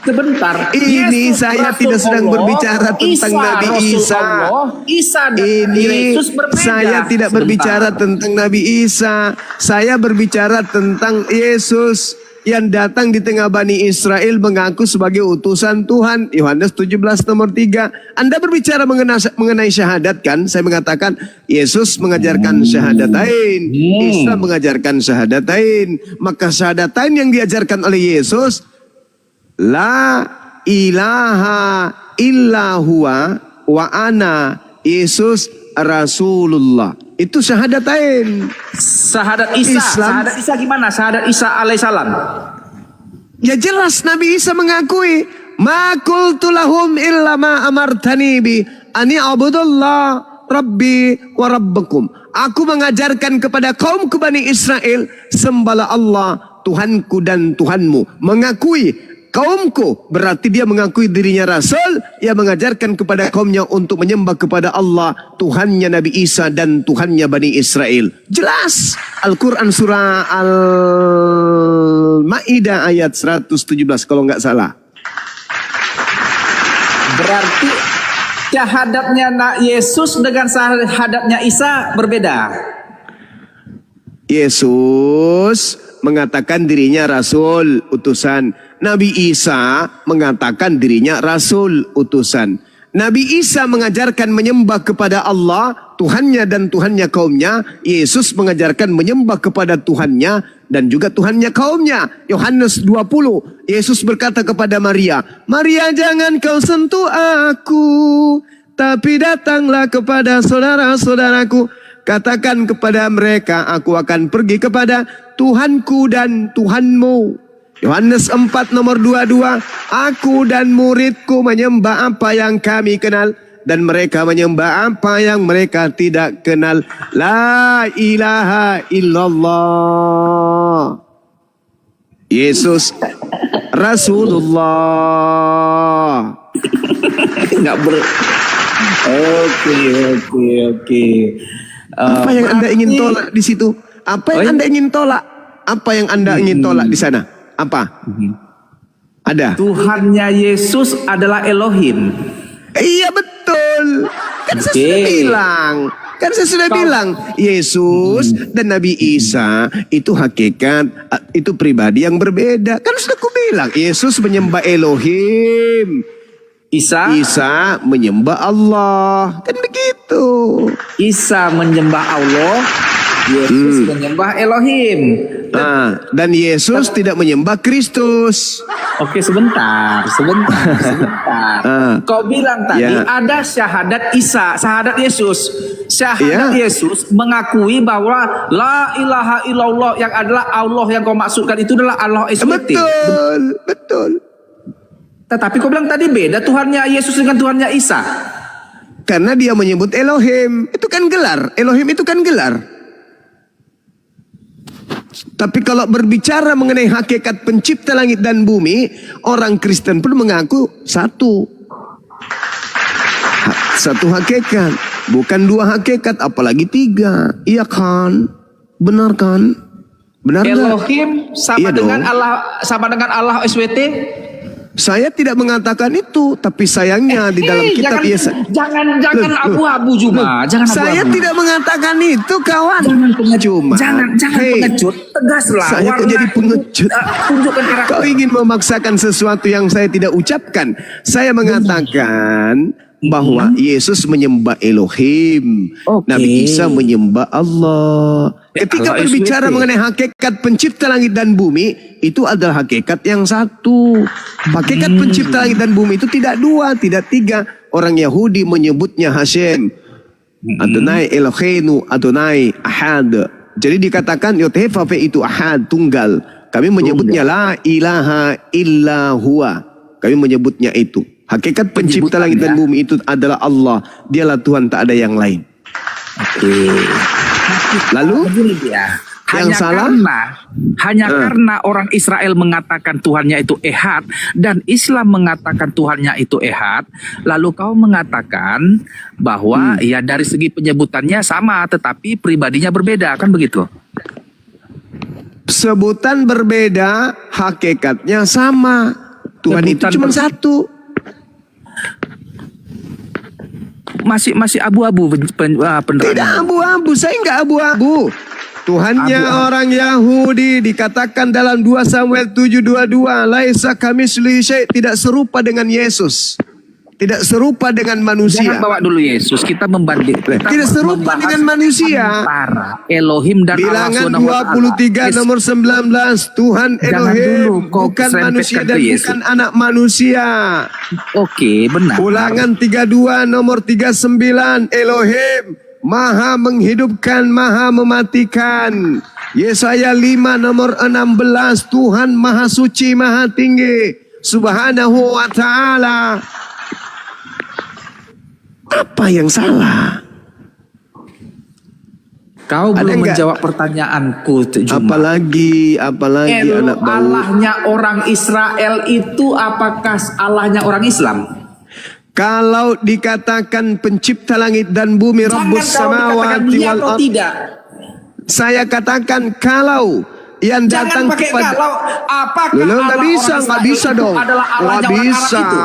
sebentar. Ini Yesus saya Rasul tidak sedang Allah, berbicara tentang Nabi Rasul Isa. Allah, Isa dan Ini Yesus berbeda. saya tidak Sebentar. berbicara tentang Nabi Isa. Saya berbicara tentang Yesus yang datang di tengah Bani Israel mengaku sebagai utusan Tuhan. Yohanes 17 nomor 3. Anda berbicara mengenai syahadat kan? Saya mengatakan Yesus mengajarkan syahadatain. Isa mengajarkan syahadatain. Maka syahadatain yang diajarkan oleh Yesus, la ilaha illa huwa wa ana Yesus Rasulullah. Itu syahadatain. Syahadat Isa. Islam. Syahadat Isa gimana? Syahadat Isa alaihissalam. Ya jelas Nabi Isa mengakui, ma qultu lahum illa ma amartani bi ani abudullah rabbi wa rabbakum. Aku mengajarkan kepada kaumku Bani Israel, sembahlah Allah Tuhanku dan Tuhanmu. Mengakui kaumku berarti dia mengakui dirinya Rasul. Ia mengajarkan kepada kaumnya untuk menyembah kepada Allah, Tuhannya Nabi Isa dan Tuhannya Bani Israel. Jelas Al-Quran surah Al-Ma'idah ayat 117 kalau nggak salah. Berarti syahadatnya Yesus dengan syahadatnya Isa berbeda. Yesus mengatakan dirinya Rasul utusan. Nabi Isa mengatakan dirinya Rasul utusan. Nabi Isa mengajarkan menyembah kepada Allah, Tuhannya dan Tuhannya kaumnya. Yesus mengajarkan menyembah kepada Tuhannya dan juga Tuhannya kaumnya. Yohanes 20, Yesus berkata kepada Maria, Maria jangan kau sentuh aku, tapi datanglah kepada saudara-saudaraku. Katakan kepada mereka, aku akan pergi kepada Tuhanku dan Tuhanmu. Yohanes 4 nomor 22, aku dan muridku menyembah apa yang kami kenal, dan mereka menyembah apa yang mereka tidak kenal. La ilaha illallah. Yesus Rasulullah. Enggak ber. Oke. Apa yang Anda ingin tolak di situ? Apa yang Anda ingin tolak? Apa yang Anda ingin tolak di sana? Apa? Ada? Tuhannya Yesus adalah Elohim. Iya betul. Kan saya sudah bilang. Yesus dan Nabi Isa itu hakikat, itu pribadi yang berbeda. Kan sudah aku bilang. Yesus menyembah Elohim. Isa menyembah Allah. Kan begitu. Isa menyembah Allah, Yesus menyembah Elohim. Dan Yesus tidak menyembah Kristus. Oke, sebentar. Kau bilang tadi ada syahadat Isa, syahadat Yesus. Syahadat Yesus mengakui bahwa la ilaha illallah yang adalah Allah yang kau maksudkan itu adalah Allah SWT. Betul. Tetapi kau bilang tadi beda Tuhannya Yesus dengan Tuhannya Isa. Karena dia menyebut Elohim. Itu kan gelar. Elohim itu kan gelar. Tapi kalau berbicara mengenai hakikat pencipta langit dan bumi, orang Kristen pun mengaku satu hakikat, bukan dua hakikat, apalagi tiga. Iya kan? Benar kan? Benar Elohim sama dengan Allah, sama dengan Allah SWT. Saya tidak mengatakan itu, tapi sayangnya di dalam kitab Yesaya. Jangan abu-abu Juma. Jangan abu-abu. Saya tidak mengatakan itu, kawan. Jangan pengecut. Tegaslah. Saya kok jadi pengecut. Tunjukkan karakter. Kau ingin memaksakan sesuatu yang saya tidak ucapkan. Saya mengatakan bahwa Yesus menyembah Elohim, Nabi Isa menyembah Allah. Ketika berbicara mengenai hakikat pencipta langit dan bumi, itu adalah hakikat yang satu. Hakikat pencipta langit dan bumi itu tidak dua, tidak tiga. Orang Yahudi menyebutnya Hashem, Adonai Eloheinu, Adonai Ahad. Jadi dikatakan Yod-Heh-Vav-He itu Ahad, tunggal. Kami menyebutnya La ilaha illa huwa. Kami menyebutnya itu. Hakikat pencipta langit dan bumi itu adalah Allah. Dialah Tuhan, tak ada yang lain. Lalu yang salah karena orang Israel mengatakan Tuhannya itu Ehad dan Islam mengatakan Tuhannya itu Ehad, lalu kau mengatakan bahwa ya dari segi penyebutannya sama tetapi pribadinya berbeda, kan begitu? Sebutan berbeda, hakikatnya sama. Tuhan itu cuma satu. Masih abu-abu penerangnya. Tidak abu-abu, saya enggak abu-abu. Tuhannya orang Yahudi dikatakan dalam 2 Samuel 7:22, laisa kamitslihi syai', tidak serupa dengan Yesus. tidak serupa dengan Jangan manusia. bawa dulu Yesus, kita membanding. Kita Tidak serupa membahas dengan manusia. Antara Elohim dan Allah Bilangan Subhanahu wa Ta'ala. 23 nomor 19, Tuhan Jangan Elohim dulu kau bukan serempetkan manusia ke dan Yesus. bukan anak manusia. Oke, benar. Ulangan 32 nomor 39, Elohim Maha menghidupkan, Maha mematikan. Yesaya 5 nomor 16, Tuhan Maha suci, Maha tinggi, Subhanahu wa Ta'ala. Apa yang salah? Kau Ada belum enggak? menjawab pertanyaanku, Juma. Apalagi anak bau. Allahnya orang Israel itu apakah Allahnya orang Islam? Kalau dikatakan pencipta langit dan bumi, Rabbus samawati wal ard, tidak. saya katakan kalau yang datang Jangan pakai kepada kalau. Apakah Loh, nggak Allah bisa, orang nggak Israel bisa itu dong, adalah nggak Allahnya orang Arab bisa, itu?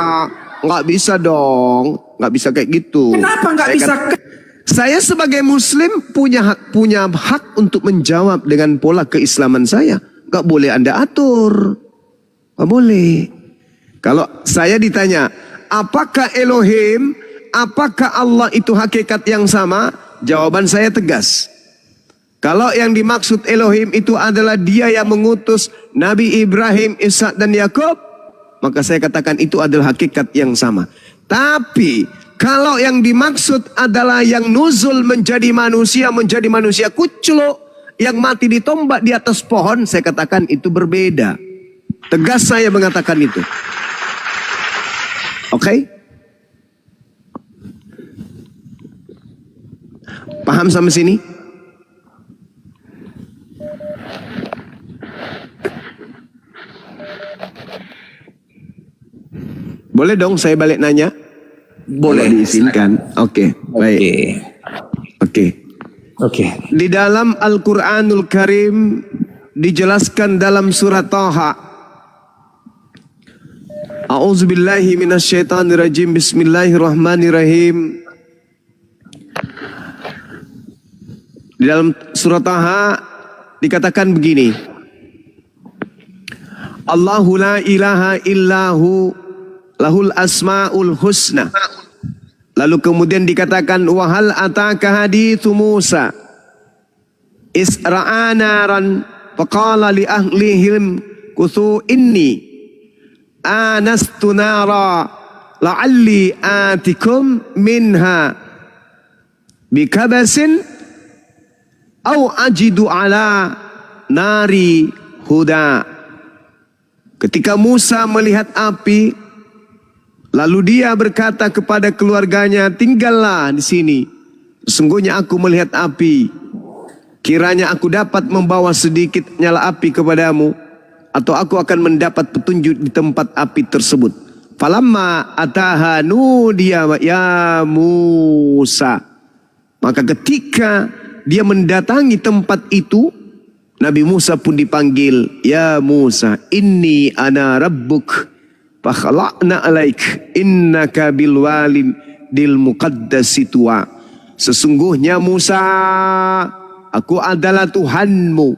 nggak bisa dong, nggak bisa kayak gitu. Kenapa nggak Saya bisa? Saya sebagai Muslim punya hak untuk menjawab dengan pola keislaman saya. Nggak boleh Anda atur, nggak boleh. Kalau saya ditanya, apakah Elohim, apakah Allah itu hakikat yang sama? Jawaban saya tegas. Kalau yang dimaksud Elohim itu adalah dia yang mengutus Nabi Ibrahim, Ishak dan Yakub, maka saya katakan itu adalah hakikat yang sama. Tapi kalau yang dimaksud adalah yang nuzul menjadi manusia kucluk, yang mati ditombak di atas pohon, saya katakan itu berbeda. Tegas saya mengatakan itu. Oke? Paham sampai sini? Boleh dong saya balik nanya? Boleh. Kalau diizinkan. Oke, baik. Oke. Di dalam Al-Quranul Karim dijelaskan dalam surat Taha. A'udzubillahi minasyaitonirrajim. Bismillahirrahmanirrahim. Di dalam surat Taha dikatakan begini. Allahu la ilaha illahu lahul asmaul husna. Lalu kemudian dikatakan wahal ataka hadithu Musa isra'a naran faqala li ahlihim kuthu inni anastu nara la'alli atikum minha bikabasin au ajidu ala nari huda. Ketika Musa melihat api, lalu dia berkata kepada keluarganya, tinggallah di sini. Sesungguhnya aku melihat api. Kiranya aku dapat membawa sedikit nyala api kepadamu, atau aku akan mendapat petunjuk di tempat api tersebut. Falamma ataha nudiya ya Musa. Maka ketika dia mendatangi tempat itu, Nabi Musa pun dipanggil, ya Musa, inni ana rabbuk. Fakhla'na alaik innaka bilwalidil muqaddasi tuwa. Sesungguhnya Musa, aku adalah Tuhanmu,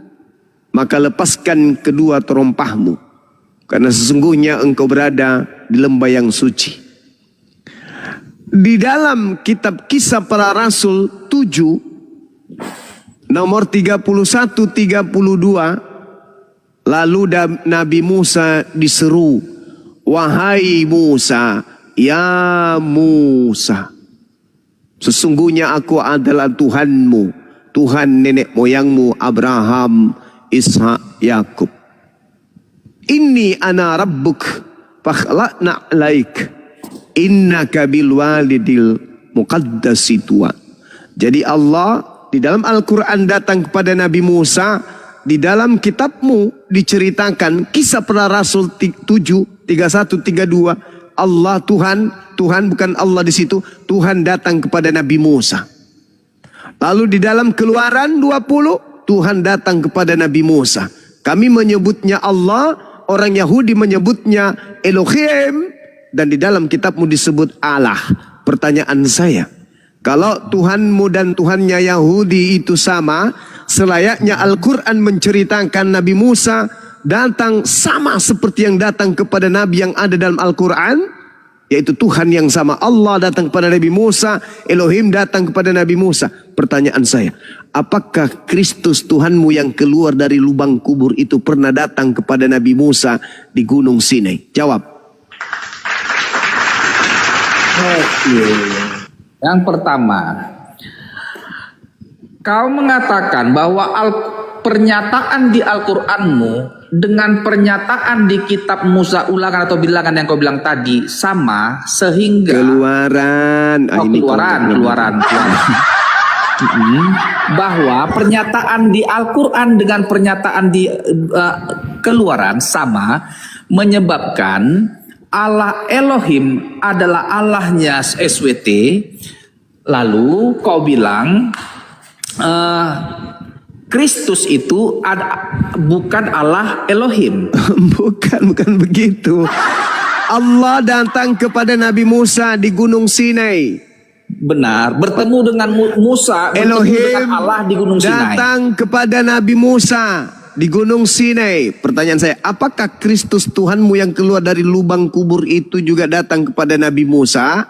maka lepaskan kedua terompahmu, karena sesungguhnya engkau berada di lembah yang suci. Di dalam kitab Kisah Para Rasul 7 nomor 31-32, lalu Nabi Musa diseru, wahai Musa, ya Musa, sesungguhnya aku adalah Tuhanmu, Tuhan nenek moyangmu Abraham, Ishak, Yakub. Inni ana rabbuk fakhla'na alaik innaka bilwalidil muqaddasi tuwa. Jadi Allah di dalam Al-Quran datang kepada Nabi Musa, di dalam kitabmu diceritakan Kisah Para Rasul 7, 31, 32. Allah Tuhan bukan Allah di situ. Tuhan datang kepada Nabi Musa. Lalu di dalam Keluaran 20, Tuhan datang kepada Nabi Musa. Kami menyebutnya Allah, orang Yahudi menyebutnya Elohim, dan di dalam kitabmu disebut Allah. Pertanyaan saya, kalau Tuhanmu dan Tuhannya Yahudi itu sama, selayaknya Al-Quran menceritakan Nabi Musa datang sama seperti yang datang kepada Nabi yang ada dalam Al-Quran. yaitu Tuhan yang sama. Allah datang kepada Nabi Musa, Elohim datang kepada Nabi Musa. Pertanyaan saya, apakah Kristus Tuhanmu yang keluar dari lubang kubur itu pernah datang kepada Nabi Musa di Gunung Sinai? Jawab. Oke. Yang pertama, kau mengatakan bahwa pernyataan di Al-Qur'anmu dengan pernyataan di kitab Musa ulangan atau bilangan yang kau bilang tadi sama, sehingga Keluaran. keluaran. Bahwa pernyataan di Al-Quran dengan pernyataan di Keluaran sama, menyebabkan Allah Elohim adalah Allahnya SWT. Lalu kau bilang Kristus itu bukan Allah Elohim. Bukan begitu. Allah datang kepada Nabi Musa di Gunung Sinai. Benar, bertemu dengan Musa, bertemu Elohim dengan Allah di Gunung Sinai. datang kepada Nabi Musa di Gunung Sinai. Pertanyaan saya, apakah Kristus Tuhanmu yang keluar dari lubang kubur itu juga datang kepada Nabi Musa?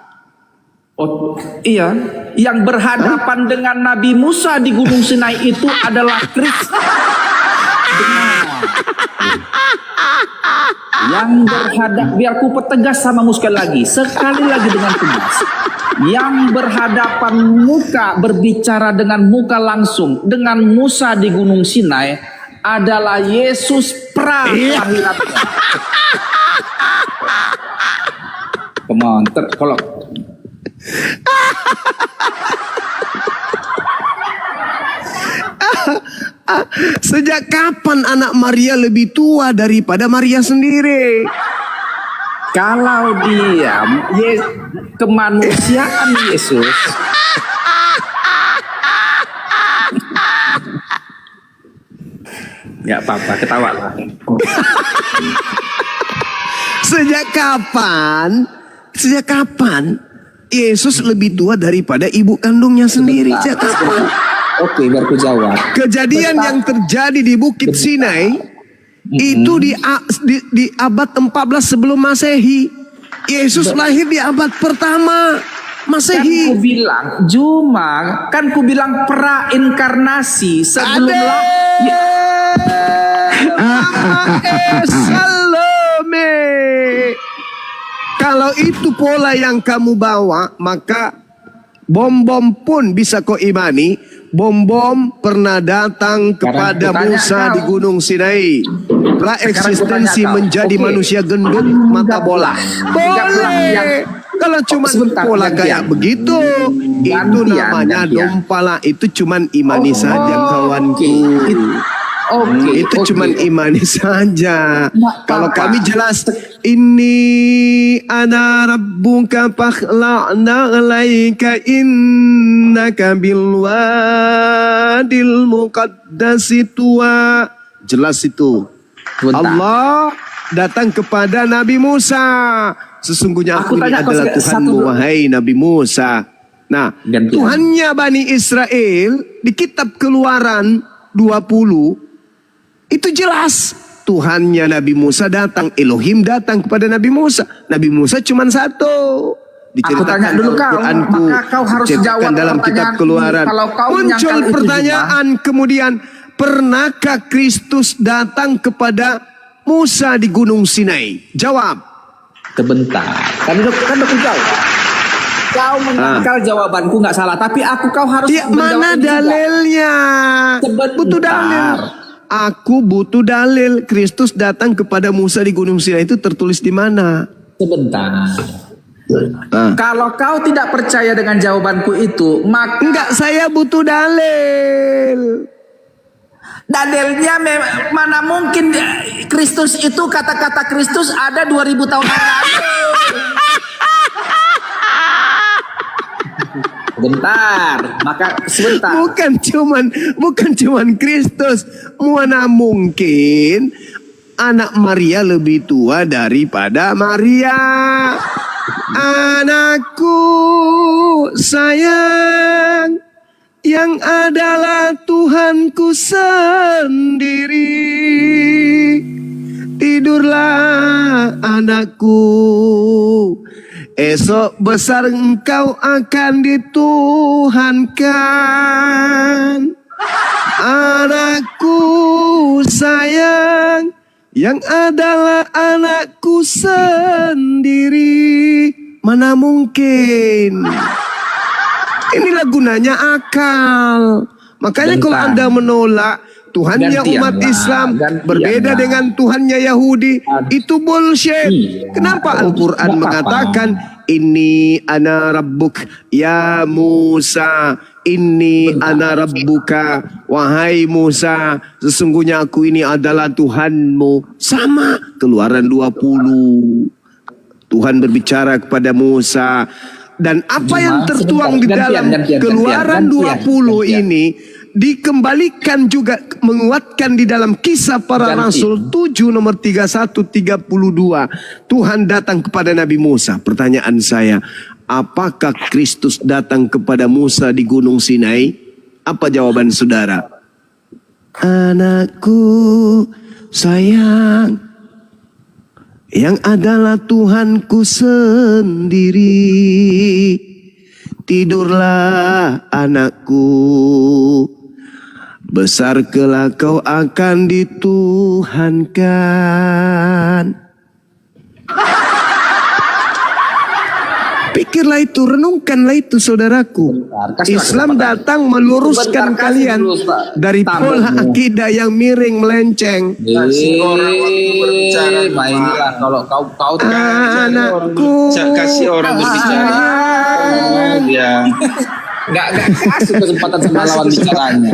Oh iya, yang berhadapan dengan Nabi Musa di Gunung Sinai itu adalah Kristus. Yang berhadap, biar ku pertegas sama sekali lagi dengan tegas. Yang berhadapan muka, berbicara dengan muka langsung dengan Musa di Gunung Sinai adalah Yesus pra-kelahirannya. Come on, kalau Sejak kapan anak Maria lebih tua daripada Maria sendiri? kalau dia kemanusiaan Yesus, nggak apa-apa, ketawa lah. Sejak kapan Yesus lebih tua daripada ibu kandungnya sendiri? Sejak kapan? Oke, biar ku jawab. Kejadian yang terjadi di Bukit Sinai itu di abad 14 sebelum Masehi. Yesus lahir di abad pertama Masehi. Kan ku bilang pra-inkarnasi sebelum Salome. Kalau itu pola yang kamu bawa, maka bom-bom pun bisa kau imani. Bom-bom pernah datang kepada Musa di Gunung Sinai. Pra-eksistensi menjadi manusia gendut mata bola. Boleh. Kalau cuma pola kayak begitu, itu namanya dompala. Itu cuman imani saja kawanku. Itu cuman imani saja. Kalau kami jelas, ini ana rabbuka fakhla'na alaika innaka bilwadil muqaddasi tuwa. Jelas itu. Allah datang kepada Nabi Musa. Sesungguhnya aku ini adalah Tuhanmu, wahai Nabi Musa. Nah, Tuhannya Bani Israel di kitab Keluaran 20 itu jelas. Tuhannya Nabi Musa datang, Elohim datang kepada Nabi Musa. Nabi Musa cuma satu. Diceritakan dulu dalam Quranku, maka kau harus diceritakan jawab dalam kitab Keluaran. Muncul pertanyaan kemudian, pernahkah Kristus datang kepada Musa di Gunung Sinai? Jawab. Sebentar. Kan udah jawab. Kau menangkal jawabanku nggak salah, tapi kau harus mana dalilnya? Butuh dalil. Aku butuh dalil. Kristus datang kepada Musa di Gunung Sinai itu tertulis di mana? Sebentar. Kalau kau tidak percaya dengan jawabanku itu, maka enggak, saya butuh dalil. Dalilnya mana mungkin Kristus itu, kata-kata Kristus ada 2000 tahun yang lalu. Sebentar. Bukan cuman Kristus. Mana mungkin anak Maria lebih tua daripada Maria? Anakku sayang, yang adalah Tuhanku sendiri. Tidurlah anakku, esok besar engkau akan dituhankan. Anakku sayang, yang adalah anakku sendiri. Mana mungkin? Inilah gunanya akal. Makanya kalau Anda menolak Tuhannya umat Islam berbeda dengan Tuhannya Yahudi, itu bullshit. Kenapa Al-Quran mengatakan Inni ana rabbuk ya Musa, Inni ana rabbuka, wahai Musa, sesungguhnya aku ini adalah Tuhanmu. Sama, Keluaran 20. Tuhan berbicara kepada Musa. Dan apa yang tertuang di dalam Keluaran 20 ini dikembalikan juga, menguatkan di dalam Kisah Para Rasul 7 nomor 31-32. Tuhan datang kepada Nabi Musa. Pertanyaan saya, apakah Kristus datang kepada Musa di Gunung Sinai? Apa jawaban saudara? Anakku sayang, yang adalah Tuhanku sendiri. Tidurlah anakku, besar kelak kau akan dituhankan. Pikirlah itu, renungkanlah itu saudaraku. Islam datang meluruskan kalian dari pola akidah yang miring melenceng. Kasih orang berbicara. Inilah kalau kau Anakku, kasih orang berbicara. Ya. nggak kasih kesempatan sama lawan bicaranya.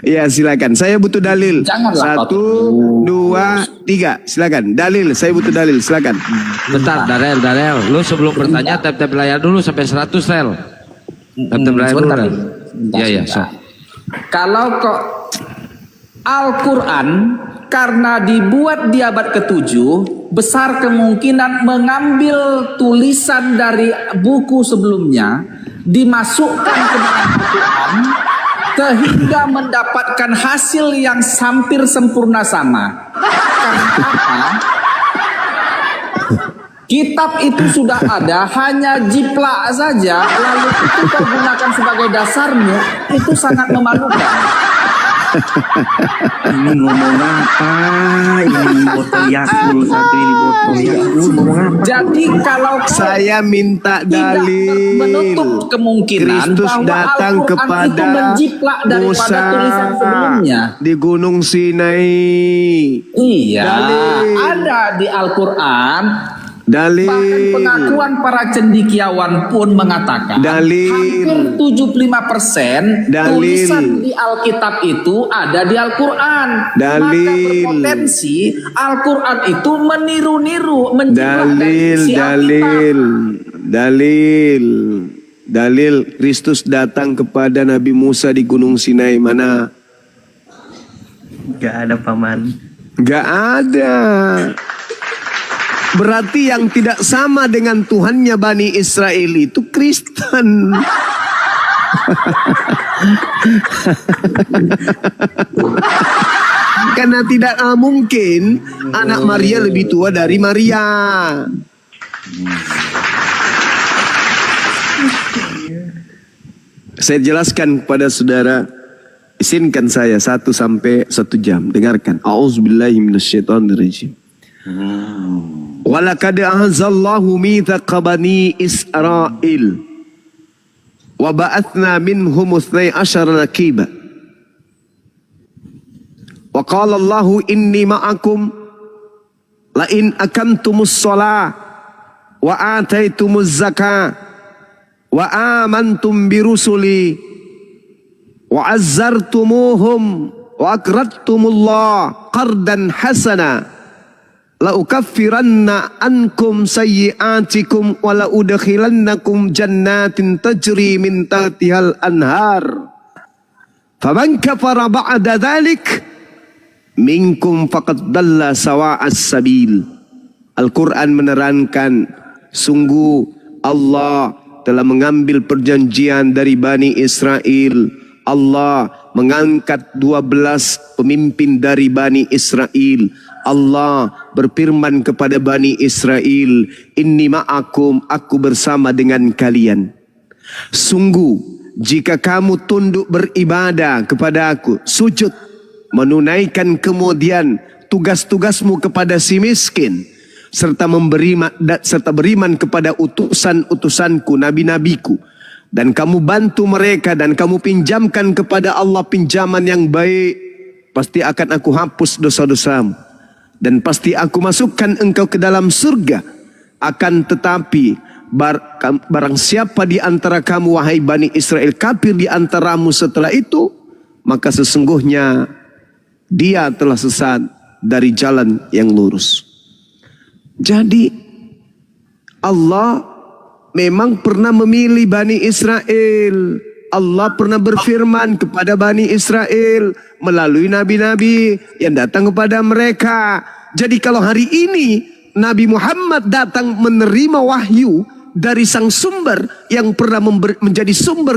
Ya silakan, saya butuh dalil. Janganlah 1, 2, 3, silakan. Dalil, saya butuh dalil, silakan. Bentar, Darel, lu sebelum bertanya tap layar dulu sampai 100 rel. Tap layar dulu. Sebentar. Iya, so. Kalau kok Al-Quran karena dibuat di abad ke-7, besar kemungkinan mengambil tulisan dari buku sebelumnya, dimasukkan ke dalam Al-Quran sehingga mendapatkan hasil yang hampir sempurna sama. Karena apa? Kitab itu sudah ada, hanya jiplak saja, lalu itu kau gunakan sebagai dasarmu, itu sangat memalukan. Ini ngomong apa? Ini botol Yakult, satu ini botol Yakult, ngomong apa? Jadi kalau Saya minta tidak dalil. menutup kemungkinan Kristus bahwa datang Al-Quran itu kepada menjiplak daripada Musa tulisan sebelumnya. di Gunung Sinai. Iya, Dalil. ada di Al-Quran. Dalil. Bahkan pengakuan para cendekiawan pun mengatakan Dalil. hampir 75% Dalil. tulisan di Alkitab itu ada di Al-Quran. Dalil. Maka berpotensi Al-Quran itu meniru-niru, menjiplak dari isi Alkitab. Dalil Kristus datang kepada Nabi Musa di Gunung Sinai mana? Gak ada paman. Gak ada. Berarti yang tidak sama dengan Tuhannya Bani Israel itu Kristen. Karena tidak mungkin anak Maria lebih tua dari Maria. Saya jelaskan kepada saudara. Izinkan saya 1 sampai 1 jam. Dengarkan. A'udzubillahi minasyaitonirrajim. Walaqad ahzallahu mithaqa bani Israil wa ba'athna minhum 12 naqiba wa qala Allahu inni ma'akum la in akamtumus shalah wa ataitumuz zakah wa amantum birusuli wa azzartumuhum wa aqradtumullah qardan hasana la ukaffiranna ankum sayyi'atikum wa la udkhilannakum jannatin tajri min tahtihal anhar faman kafara ba'da dhalik minkum faqad dalla sawa'as sabil. Al-Quran menerangkan, sungguh Allah telah mengambil perjanjian dari Bani Israel. Allah mengangkat 12 pemimpin dari Bani Israel. Allah berfirman kepada Bani Israel, inni ma'akum, aku bersama dengan kalian. Sungguh, jika kamu tunduk beribadah kepada aku, sujud, menunaikan kemudian tugas-tugasmu kepada si miskin, serta beriman kepada utusan-utusanku, nabi-nabiku, dan kamu bantu mereka dan kamu pinjamkan kepada Allah pinjaman yang baik, pasti akan aku hapus dosa-dosamu dan pasti aku masukkan engkau ke dalam surga. Akan tetapi barang siapa di antara kamu wahai Bani Israel kafir di antaramu setelah itu, maka sesungguhnya dia telah sesat dari jalan yang lurus. Jadi Allah memang pernah memilih Bani Israel. Allah pernah berfirman kepada Bani Israel melalui nabi-nabi yang datang kepada mereka. Jadi kalau hari ini Nabi Muhammad datang menerima wahyu dari sang sumber yang pernah menjadi sumber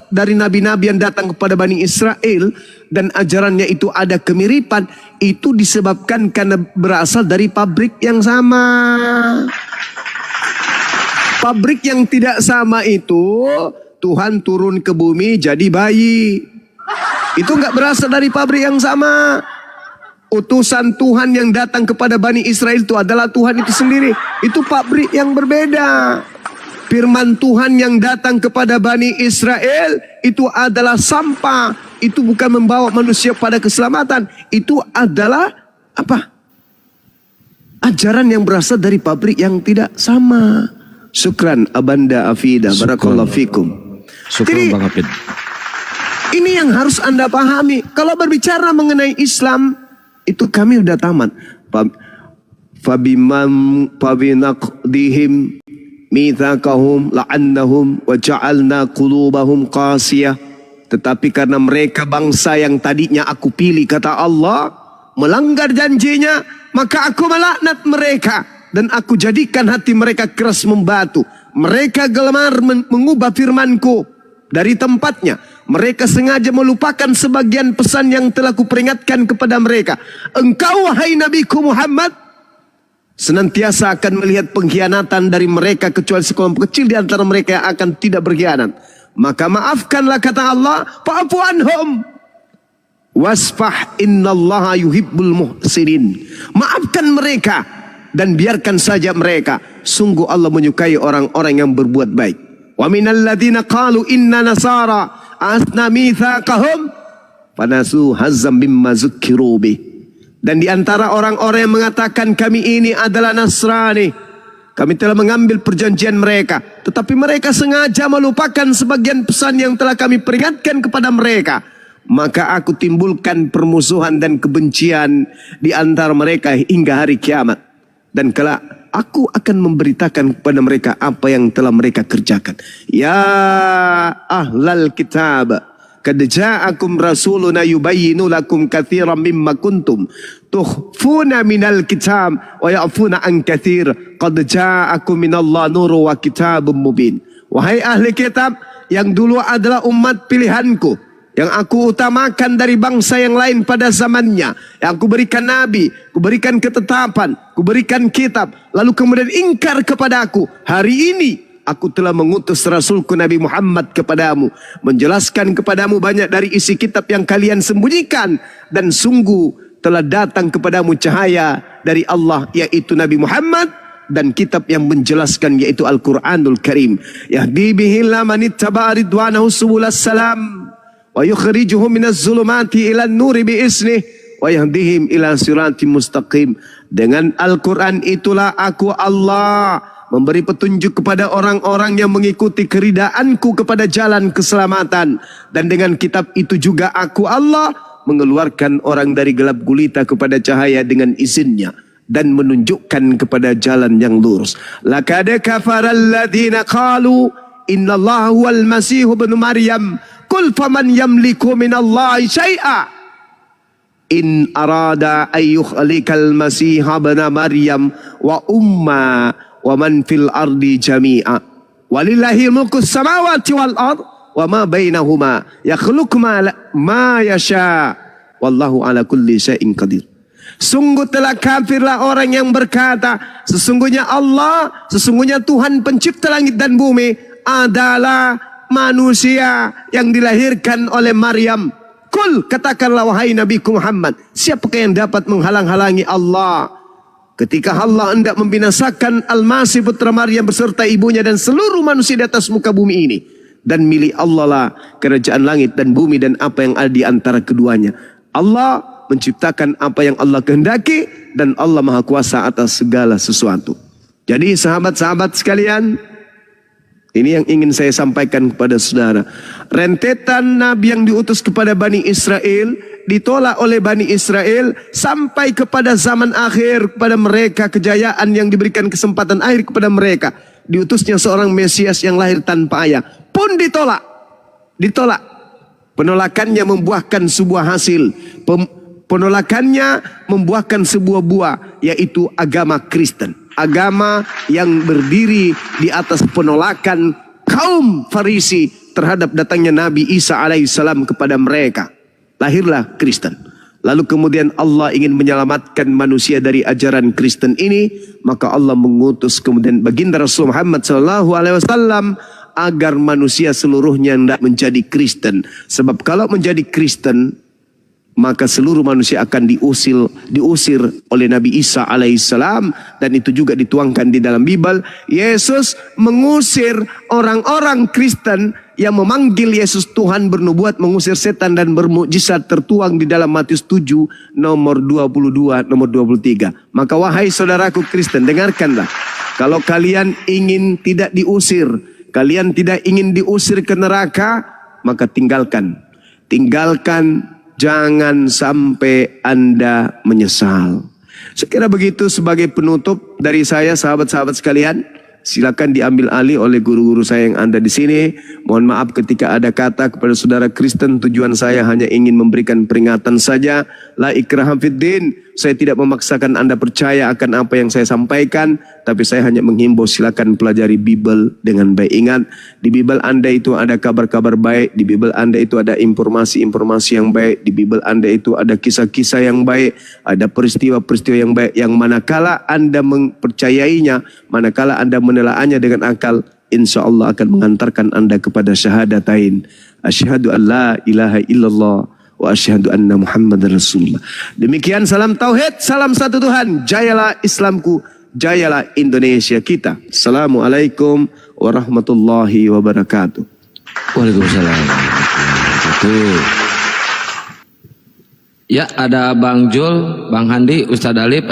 dari nabi-nabi yang datang kepada Bani Israel, dan ajarannya itu ada kemiripan, itu disebabkan karena berasal dari pabrik yang sama. Pabrik yang tidak sama itu Tuhan turun ke bumi jadi bayi. Itu nggak berasal dari pabrik yang sama. Utusan Tuhan yang datang kepada Bani Israel itu adalah Tuhan itu sendiri. Itu pabrik yang berbeda. Firman Tuhan yang datang kepada Bani Israel itu adalah sampah. Itu bukan membawa manusia pada keselamatan. Itu adalah apa? Ajaran yang berasal dari pabrik yang tidak sama. Syukran Abanda Afida. Barakallahu fikum. Syukran Bang Hafid. Ini yang harus Anda pahami. Kalau berbicara mengenai Islam, itu kami udah tamat. Fabinaqdihim mitsaqahum la'annahum wa ja'alna qulubahum qasiyah. Tetapi karena mereka bangsa yang tadinya aku pilih, kata Allah, melanggar janjinya, maka aku melaknat mereka dan aku jadikan hati mereka keras membatu. Mereka gemar mengubah firmanku dari tempatnya. Mereka sengaja melupakan sebagian pesan yang telah kuperingatkan kepada mereka. Engkau wahai Nabiku Muhammad senantiasa akan melihat pengkhianatan dari mereka, kecuali sekelompok kecil di antara mereka yang akan tidak berkhianat. Maka maafkanlah, kata Allah, fa'fu anhum wasfah innallaha yuhibbul muhsinin. Maafkan mereka dan biarkan saja mereka. Sungguh Allah menyukai orang-orang yang berbuat baik. Wa minal ladzina qalu inna nasara asna mitsaqahum fanasu hazzam mimma zukkiru bih. Dan di antara orang-orang yang mengatakan kami ini adalah Nasrani, kami telah mengambil perjanjian mereka, tetapi mereka sengaja melupakan sebagian pesan yang telah kami peringatkan kepada mereka. Maka aku timbulkan permusuhan dan kebencian di antara mereka hingga hari kiamat. Dan kelak aku akan memberitakan kepada mereka apa yang telah mereka kerjakan. Ya ahlal kitab, qad ja'akum rasuluna yubayyinu lakum katsiran mimma kuntum tukhfuna minal kitab wa ya'funa an katsir. Qad ja'akum minallahi nurun wa kitabun mubin. Wahai ahli kitab yang dulu adalah umat pilihanku, yang aku utamakan dari bangsa yang lain pada zamannya, yang aku berikan nabi, aku berikan ketetapan, aku berikan kitab, lalu kemudian ingkar kepada aku. Hari ini aku telah mengutus Rasulku Nabi Muhammad kepadamu, menjelaskan kepadamu banyak dari isi kitab yang kalian sembunyikan, dan sungguh telah datang kepadamu cahaya dari Allah, yaitu Nabi Muhammad, dan kitab yang menjelaskan, yaitu Al-Quranul Karim. Yahdi bihillah manittaba'a ridwanahu subulas salam wa yukhrijuhum minaz zulumati ilan nuri bi'isnih wa yahdihim ila siratim mustaqim. Dengan Al-Quran itulah aku Allah memberi petunjuk kepada orang-orang yang mengikuti keridaanku kepada jalan keselamatan. Dan dengan kitab itu juga aku Allah mengeluarkan orang dari gelap gulita kepada cahaya dengan izinnya dan menunjukkan kepada jalan yang lurus. Laqad kafara alladziina qalu innallaha huwal masih ibnu maryam qul faman yamliku minallahi syai'a in arada ay yukhlikal masih ibna maryam wa umma wa man fil ardi jami'a walillahi mulkus samawati wal ard wa ma bainahuma yakhluqu ma yasha wallahu ala kulli syai'in qadir. Sungguh telah kafirlah orang yang berkata, sesungguhnya Allah, sesungguhnya Tuhan pencipta langit dan bumi adalah manusia yang dilahirkan oleh Maryam. Kul, katakanlah wahai Nabiku Muhammad, siapakah yang dapat menghalang-halangi Allah ketika Allah hendak membinasakan Al-Masih putra Maryam beserta ibunya dan seluruh manusia di atas muka bumi ini. Dan milik Allah lah kerajaan langit dan bumi dan apa yang ada di antara keduanya. Allah menciptakan apa yang Allah kehendaki dan Allah Maha Kuasa atas segala sesuatu. Jadi sahabat-sahabat sekalian, ini yang ingin saya sampaikan kepada saudara. Rentetan Nabi yang diutus kepada Bani Israel ditolak oleh Bani Israel sampai kepada zaman akhir, kepada mereka kejayaan yang diberikan kesempatan akhir kepada mereka. Diutusnya seorang Mesias yang lahir tanpa ayah pun ditolak. Ditolak. Penolakannya membuahkan sebuah hasil. Penolakannya membuahkan sebuah buah, yaitu agama Kristen. Agama yang berdiri di atas penolakan kaum Farisi terhadap datangnya Nabi Isa alaihissalam kepada mereka. Lahirlah Kristen. Lalu kemudian Allah ingin menyelamatkan manusia dari ajaran Kristen ini, maka Allah mengutus kemudian baginda Rasul Muhammad SAW agar manusia seluruhnya hendak menjadi Kristen. Sebab kalau menjadi Kristen, maka seluruh manusia akan diusir oleh Nabi Isa alaihissalam, dan itu juga dituangkan di dalam Bible. Yesus mengusir orang-orang Kristen yang memanggil Yesus Tuhan, bernubuat, mengusir setan dan bermukjizat, tertuang di dalam Matius 7 nomor 22 nomor 23. Maka wahai saudaraku Kristen, dengarkanlah. Kalau kalian ingin tidak diusir, kalian tidak ingin diusir ke neraka, maka tinggalkan. Jangan sampai Anda menyesal. Sekira begitu sebagai penutup dari saya, sahabat-sahabat sekalian. Silakan diambil alih oleh guru-guru saya yang ada di sini. Mohon maaf ketika ada kata kepada saudara Kristen. Tujuan saya hanya ingin memberikan peringatan saja. La ikraha fiddin. Saya tidak memaksakan Anda percaya akan apa yang saya sampaikan, tapi saya hanya menghimbau silakan pelajari Bible dengan baik. Ingat, di Bible Anda itu ada kabar-kabar baik, di Bible Anda itu ada informasi-informasi yang baik, di Bible Anda itu ada kisah-kisah yang baik, ada peristiwa-peristiwa yang baik, yang manakala Anda mempercayainya, manakala Anda menelaahnya dengan akal, insya Allah akan mengantarkan Anda kepada syahadatain. Asyhadu an la ilaha illallah wa asyhadu anna Muhammadar Rasulullah. Demikian, salam tauhid, salam satu Tuhan. Jayalah Islamku, jayalah Indonesia kita. Assalamualaikum warahmatullahi wabarakatuh. Waalaikumsalam. Ya, ada Bang Jul, Bang Handi, Ustadz Alif.